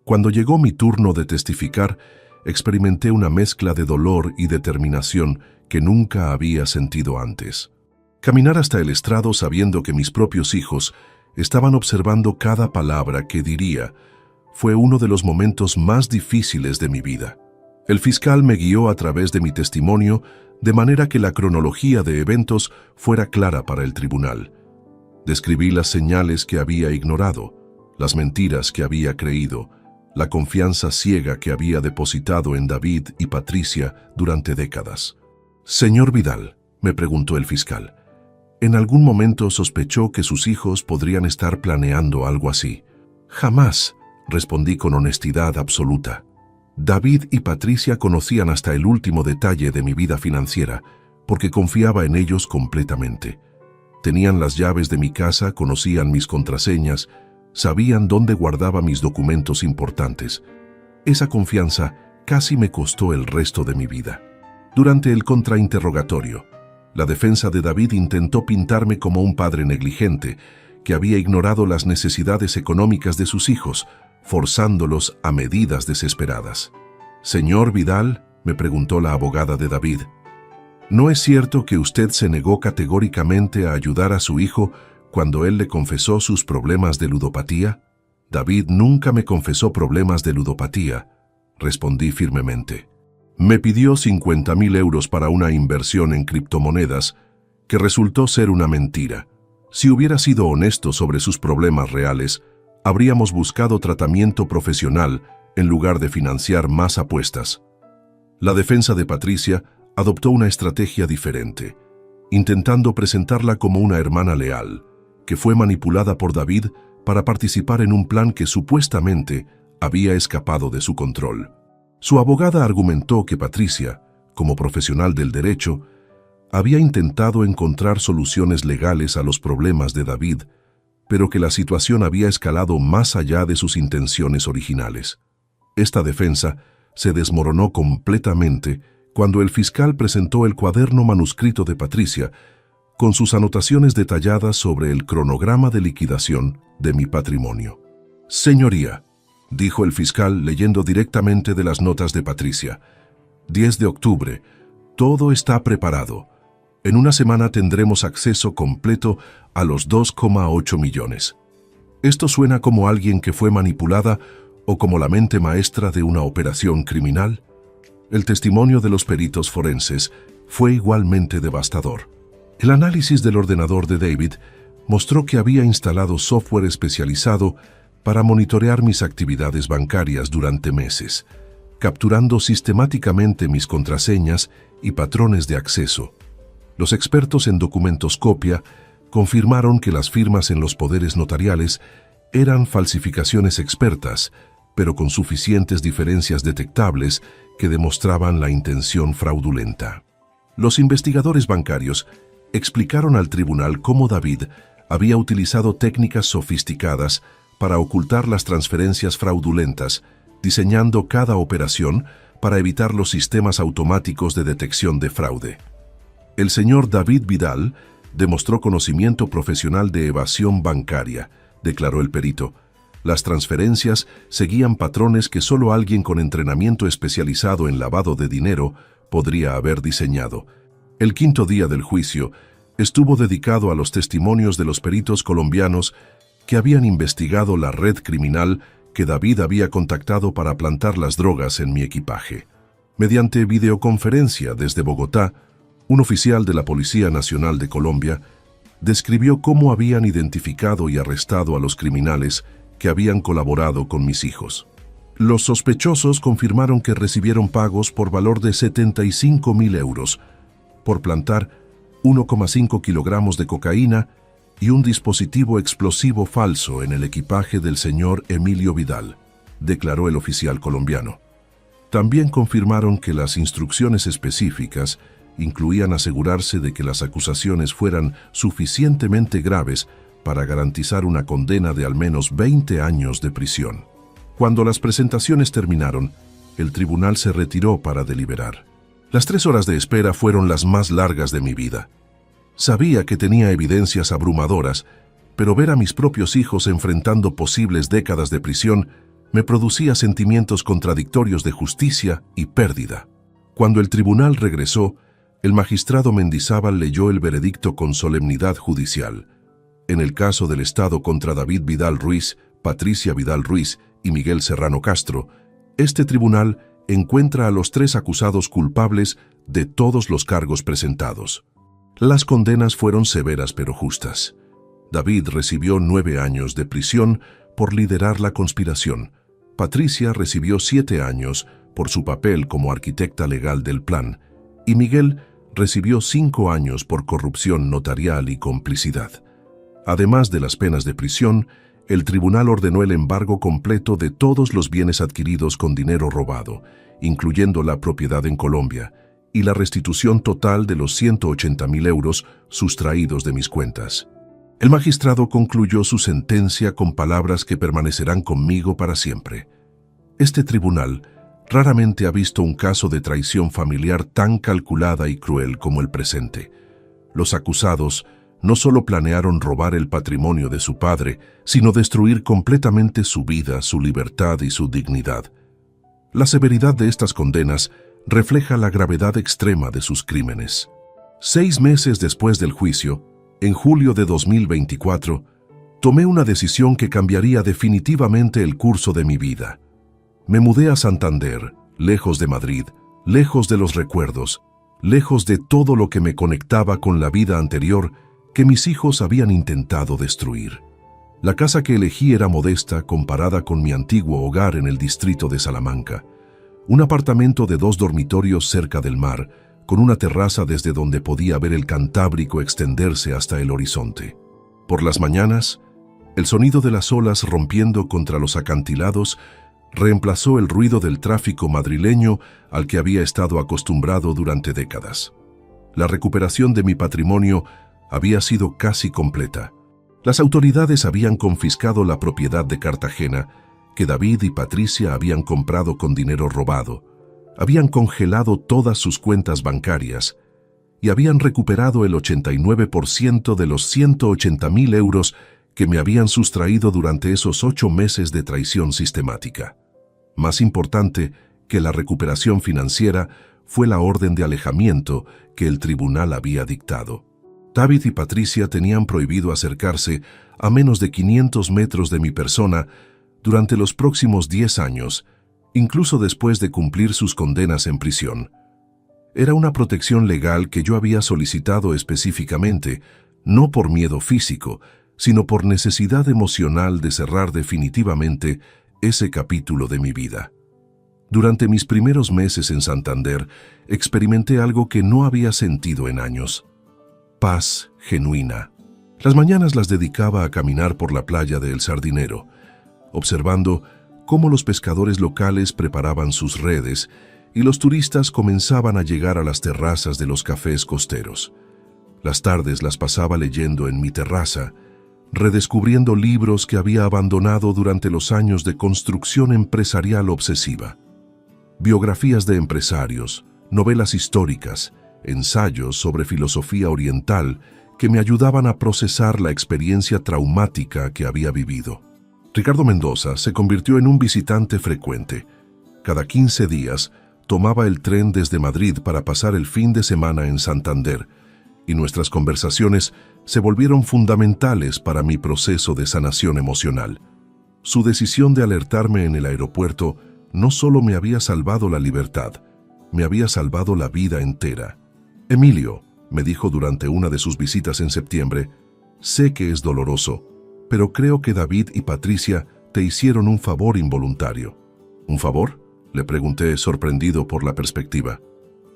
Cuando llegó mi turno de testificar, experimenté una mezcla de dolor y determinación que nunca había sentido antes. Caminar hasta el estrado sabiendo que mis propios hijos estaban observando cada palabra que diría fue uno de los momentos más difíciles de mi vida. El fiscal me guió a través de mi testimonio de manera que la cronología de eventos fuera clara para el tribunal. Describí las señales que había ignorado, las mentiras que había creído, la confianza ciega que había depositado en David y Patricia durante décadas. «Señor Vidal», me preguntó el fiscal, ¿en algún momento sospechó que sus hijos podrían estar planeando algo así? «Jamás», respondí con honestidad absoluta. David y Patricia conocían hasta el último detalle de mi vida financiera, porque confiaba en ellos completamente. Tenían las llaves de mi casa, conocían mis contraseñas, sabían dónde guardaba mis documentos importantes. Esa confianza casi me costó el resto de mi vida. Durante el contrainterrogatorio, la defensa de David intentó pintarme como un padre negligente, que había ignorado las necesidades económicas de sus hijos, forzándolos a medidas desesperadas. «Señor Vidal», me preguntó la abogada de David, ¿no es cierto que usted se negó categóricamente a ayudar a su hijo cuando él le confesó sus problemas de ludopatía? «David nunca me confesó problemas de ludopatía», respondí firmemente. Me pidió 50.000 euros para una inversión en criptomonedas que resultó ser una mentira. Si hubiera sido honesto sobre sus problemas reales, habríamos buscado tratamiento profesional en lugar de financiar más apuestas. La defensa de Patricia adoptó una estrategia diferente, intentando presentarla como una hermana leal, que fue manipulada por David para participar en un plan que supuestamente había escapado de su control. Su abogada argumentó que Patricia, como profesional del derecho, había intentado encontrar soluciones legales a los problemas de David, pero que la situación había escalado más allá de sus intenciones originales. Esta defensa se desmoronó completamente cuando el fiscal presentó el cuaderno manuscrito de Patricia con sus anotaciones detalladas sobre el cronograma de liquidación de mi patrimonio. «Señoría», dijo el fiscal leyendo directamente de las notas de Patricia, 10 de octubre, todo está preparado. En una semana tendremos acceso completo a los 2,8 millones. Esto suena como alguien que fue manipulada o como la mente maestra de una operación criminal. El testimonio de los peritos forenses fue igualmente devastador. El análisis del ordenador de David mostró que había instalado software especializado para monitorear mis actividades bancarias durante meses, capturando sistemáticamente mis contraseñas y patrones de acceso. Los expertos en documentoscopia confirmaron que las firmas en los poderes notariales eran falsificaciones expertas, pero con suficientes diferencias detectables que demostraban la intención fraudulenta. Los investigadores bancarios explicaron al tribunal cómo David había utilizado técnicas sofisticadas para ocultar las transferencias fraudulentas, diseñando cada operación para evitar los sistemas automáticos de detección de fraude. El señor David Vidal demostró conocimiento profesional de evasión bancaria, declaró el perito. Las transferencias seguían patrones que solo alguien con entrenamiento especializado en lavado de dinero podría haber diseñado. El quinto día del juicio estuvo dedicado a los testimonios de los peritos colombianos que habían investigado la red criminal que David había contactado para plantar las drogas en mi equipaje. Mediante videoconferencia desde Bogotá, un oficial de la Policía Nacional de Colombia describió cómo habían identificado y arrestado a los criminales que habían colaborado con mis hijos. Los sospechosos confirmaron que recibieron pagos por valor de 75.000 euros por plantar 1,5 kilogramos de cocaína y un dispositivo explosivo falso en el equipaje del señor Emilio Vidal, declaró el oficial colombiano. También confirmaron que las instrucciones específicas incluían asegurarse de que las acusaciones fueran suficientemente graves para garantizar una condena de al menos 20 años de prisión. Cuando las presentaciones terminaron, el tribunal se retiró para deliberar. Las 3 horas de espera fueron las más largas de mi vida. Sabía que tenía evidencias abrumadoras, pero ver a mis propios hijos enfrentando posibles décadas de prisión me producía sentimientos contradictorios de justicia y pérdida. Cuando el tribunal regresó, el magistrado Mendizábal leyó el veredicto con solemnidad judicial. En el caso del Estado contra David Vidal Ruiz, Patricia Vidal Ruiz y Miguel Serrano Castro, este tribunal encuentra a los 3 acusados culpables de todos los cargos presentados. Las condenas fueron severas pero justas. David recibió 9 años de prisión por liderar la conspiración. Patricia recibió 7 años por su papel como arquitecta legal del plan, y Miguel recibió 5 años por corrupción notarial y complicidad. Además de las penas de prisión, el tribunal ordenó el embargo completo de todos los bienes adquiridos con dinero robado, incluyendo la propiedad en Colombia, y la restitución total de los 180.000 euros sustraídos de mis cuentas. El magistrado concluyó su sentencia con palabras que permanecerán conmigo para siempre. Este tribunal raramente ha visto un caso de traición familiar tan calculada y cruel como el presente. Los acusados no solo planearon robar el patrimonio de su padre, sino destruir completamente su vida, su libertad y su dignidad. La severidad de estas condenas refleja la gravedad extrema de sus crímenes. 6 meses después del juicio, en julio de 2024, tomé una decisión que cambiaría definitivamente el curso de mi vida. Me mudé a Santander, lejos de Madrid, lejos de los recuerdos, lejos de todo lo que me conectaba con la vida anterior que mis hijos habían intentado destruir. La casa que elegí era modesta comparada con mi antiguo hogar en el distrito de Salamanca. Un apartamento de 2 dormitorios cerca del mar, con una terraza desde donde podía ver el Cantábrico extenderse hasta el horizonte. Por las mañanas, el sonido de las olas rompiendo contra los acantilados reemplazó el ruido del tráfico madrileño al que había estado acostumbrado durante décadas. La recuperación de mi patrimonio había sido casi completa. Las autoridades habían confiscado la propiedad de Cartagena, que David y Patricia habían comprado con dinero robado, habían congelado todas sus cuentas bancarias y habían recuperado el 89% de los 180.000 euros que me habían sustraído durante esos 8 meses de traición sistemática. Más importante que la recuperación financiera fue la orden de alejamiento que el tribunal había dictado. David y Patricia tenían prohibido acercarse a menos de 500 metros de mi persona durante los próximos 10 años, incluso después de cumplir sus condenas en prisión. Era una protección legal que yo había solicitado específicamente, no por miedo físico, sino por necesidad emocional de cerrar definitivamente ese capítulo de mi vida. Durante mis primeros meses en Santander, experimenté algo que no había sentido en años: paz genuina. Las mañanas las dedicaba a caminar por la playa de El Sardinero, observando cómo los pescadores locales preparaban sus redes y los turistas comenzaban a llegar a las terrazas de los cafés costeros. Las tardes las pasaba leyendo en mi terraza, redescubriendo libros que había abandonado durante los años de construcción empresarial obsesiva. Biografías de empresarios, novelas históricas, ensayos sobre filosofía oriental que me ayudaban a procesar la experiencia traumática que había vivido. Ricardo Mendoza se convirtió en un visitante frecuente. Cada 15 días tomaba el tren desde Madrid para pasar el fin de semana en Santander, y nuestras conversaciones se volvieron fundamentales para mi proceso de sanación emocional. Su decisión de alertarme en el aeropuerto no solo me había salvado la libertad, me había salvado la vida entera. Emilio, me dijo durante una de sus visitas en septiembre, sé que es doloroso, pero creo que David y Patricia te hicieron un favor involuntario. ¿Un favor?, le pregunté, sorprendido por la perspectiva.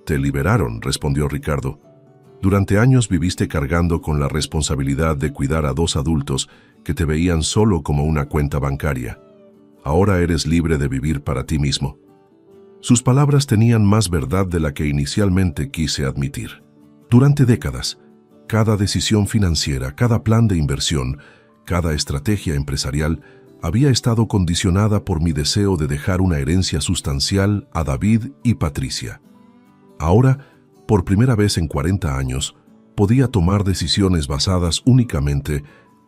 «Te liberaron», respondió Ricardo. «Durante años viviste cargando con la responsabilidad de cuidar a dos adultos que te veían solo como una cuenta bancaria. Ahora eres libre de vivir para ti mismo». Sus palabras tenían más verdad de la que inicialmente quise admitir. Durante décadas, cada decisión financiera, cada plan de inversión, cada estrategia empresarial había estado condicionada por mi deseo de dejar una herencia sustancial a David y Patricia. Ahora, por primera vez en 40 años, podía tomar decisiones basadas únicamente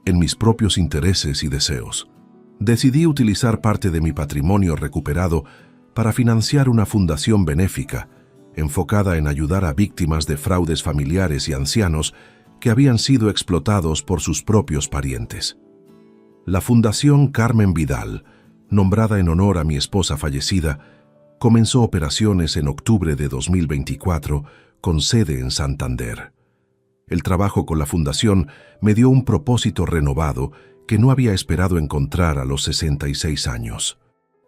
en mis propios intereses y deseos. Decidí utilizar parte de mi patrimonio recuperado para financiar una fundación benéfica, enfocada en ayudar a víctimas de fraudes familiares y ancianos que habían sido explotados por sus propios parientes. La Fundación Carmen Vidal, nombrada en honor a mi esposa fallecida, comenzó operaciones en octubre de 2024 con sede en Santander. El trabajo con la fundación me dio un propósito renovado que no había esperado encontrar a los 66 años.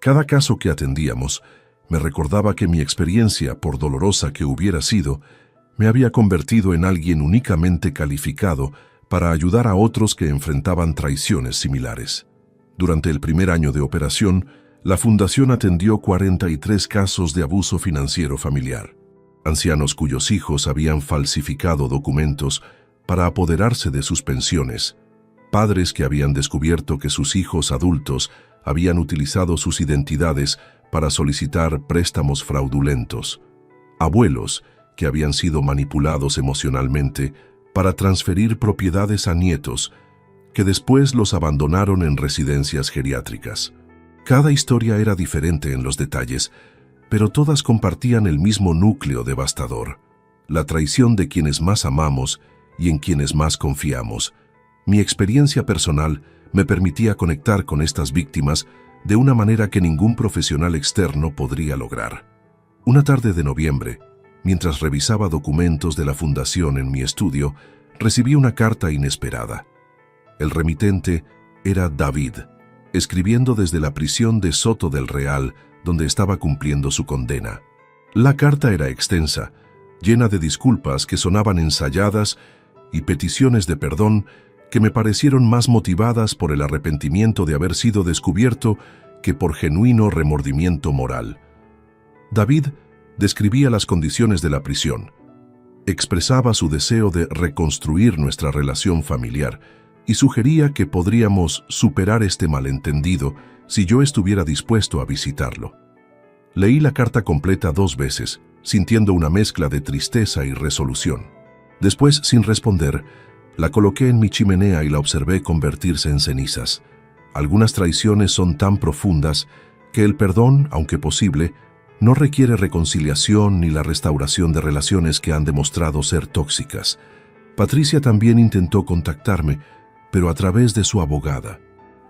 Cada caso que atendíamos me recordaba que mi experiencia, por dolorosa que hubiera sido, me había convertido en alguien únicamente calificado para ayudar a otros que enfrentaban traiciones similares. Durante el primer año de operación, la fundación atendió 43 casos de abuso financiero familiar. Ancianos cuyos hijos habían falsificado documentos para apoderarse de sus pensiones, padres que habían descubierto que sus hijos adultos habían utilizado sus identidades para solicitar préstamos fraudulentos, abuelos que habían sido manipulados emocionalmente para transferir propiedades a nietos, que después los abandonaron en residencias geriátricas. Cada historia era diferente en los detalles, pero todas compartían el mismo núcleo devastador: la traición de quienes más amamos y en quienes más confiamos. Mi experiencia personal me permitía conectar con estas víctimas de una manera que ningún profesional externo podría lograr. Una tarde de noviembre, mientras revisaba documentos de la fundación en mi estudio, recibí una carta inesperada. El remitente era David, escribiendo desde la prisión de Soto del Real, donde estaba cumpliendo su condena. La carta era extensa, llena de disculpas que sonaban ensayadas y peticiones de perdón que me parecieron más motivadas por el arrepentimiento de haber sido descubierto que por genuino remordimiento moral. David describía las condiciones de la prisión, expresaba su deseo de reconstruir nuestra relación familiar y sugería que podríamos superar este malentendido si yo estuviera dispuesto a visitarlo. Leí la carta completa 2 veces, sintiendo una mezcla de tristeza y resolución. Después, sin responder, la coloqué en mi chimenea y la observé convertirse en cenizas. Algunas traiciones son tan profundas que el perdón, aunque posible, no requiere reconciliación ni la restauración de relaciones que han demostrado ser tóxicas. Patricia también intentó contactarme, pero a través de su abogada.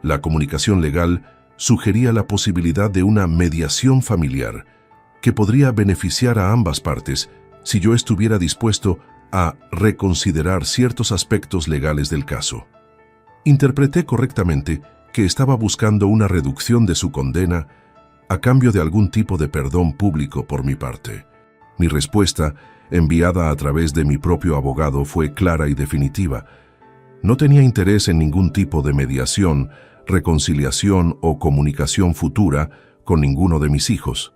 La comunicación legal sugería la posibilidad de una mediación familiar que podría beneficiar a ambas partes si yo estuviera dispuesto a reconsiderar ciertos aspectos legales del caso. Interpreté correctamente que estaba buscando una reducción de su condena a cambio de algún tipo de perdón público por mi parte. Mi respuesta, enviada a través de mi propio abogado, fue clara y definitiva. No tenía interés en ningún tipo de mediación, reconciliación o comunicación futura con ninguno de mis hijos.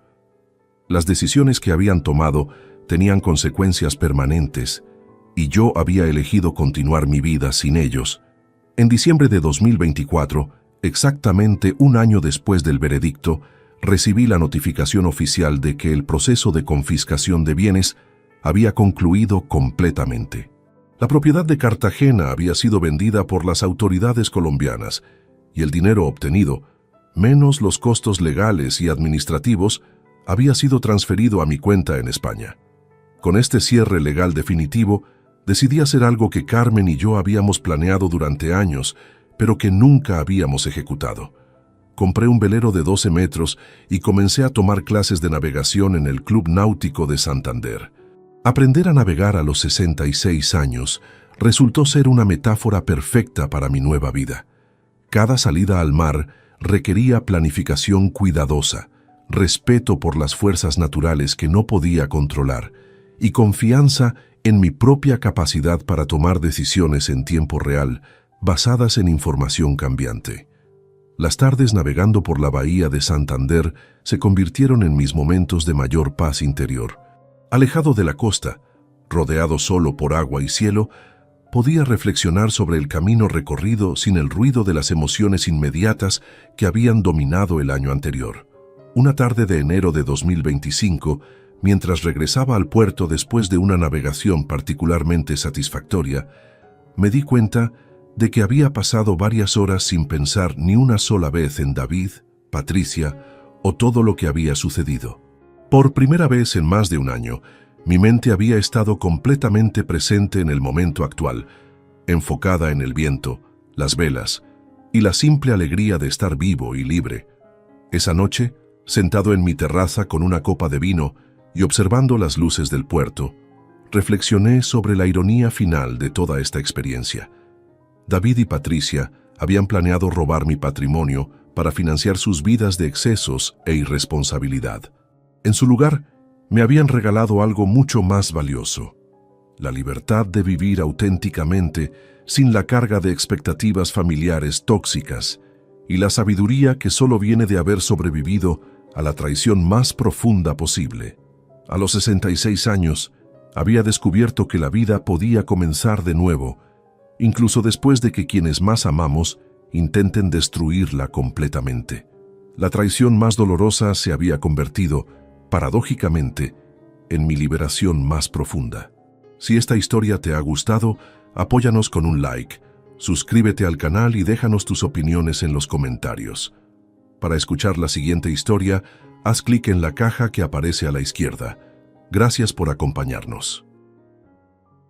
Las decisiones que habían tomado tenían consecuencias permanentes y yo había elegido continuar mi vida sin ellos. En diciembre de 2024, exactamente un año después del veredicto, recibí la notificación oficial de que el proceso de confiscación de bienes había concluido completamente. La propiedad de Cartagena había sido vendida por las autoridades colombianas y el dinero obtenido, menos los costos legales y administrativos, había sido transferido a mi cuenta en España. Con este cierre legal definitivo, decidí hacer algo que Carmen y yo habíamos planeado durante años, pero que nunca habíamos ejecutado. Compré un velero de 12 metros y comencé a tomar clases de navegación en el Club Náutico de Santander. Aprender a navegar a los 66 años resultó ser una metáfora perfecta para mi nueva vida. Cada salida al mar requería planificación cuidadosa, respeto por las fuerzas naturales que no podía controlar y confianza en mi propia capacidad para tomar decisiones en tiempo real basadas en información cambiante. Las tardes navegando por la bahía de Santander se convirtieron en mis momentos de mayor paz interior. Alejado de la costa, rodeado solo por agua y cielo, podía reflexionar sobre el camino recorrido sin el ruido de las emociones inmediatas que habían dominado el año anterior. Una tarde de enero de 2025, mientras regresaba al puerto después de una navegación particularmente satisfactoria, me di cuenta de que había pasado varias horas sin pensar ni una sola vez en David, Patricia o todo lo que había sucedido. Por primera vez en más de un año, mi mente había estado completamente presente en el momento actual, enfocada en el viento, las velas y la simple alegría de estar vivo y libre. Esa noche, sentado en mi terraza con una copa de vino y observando las luces del puerto, reflexioné sobre la ironía final de toda esta experiencia. David y Patricia habían planeado robar mi patrimonio para financiar sus vidas de excesos e irresponsabilidad. En su lugar, me habían regalado algo mucho más valioso: la libertad de vivir auténticamente sin la carga de expectativas familiares tóxicas y la sabiduría que solo viene de haber sobrevivido a la traición más profunda posible. A los 66 años, había descubierto que la vida podía comenzar de nuevo, incluso después de que quienes más amamos intenten destruirla completamente. La traición más dolorosa se había convertido, paradójicamente, en mi liberación más profunda. Si esta historia te ha gustado, apóyanos con un like, suscríbete al canal y déjanos tus opiniones en los comentarios. Para escuchar la siguiente historia, haz clic en la caja que aparece a la izquierda. Gracias por acompañarnos.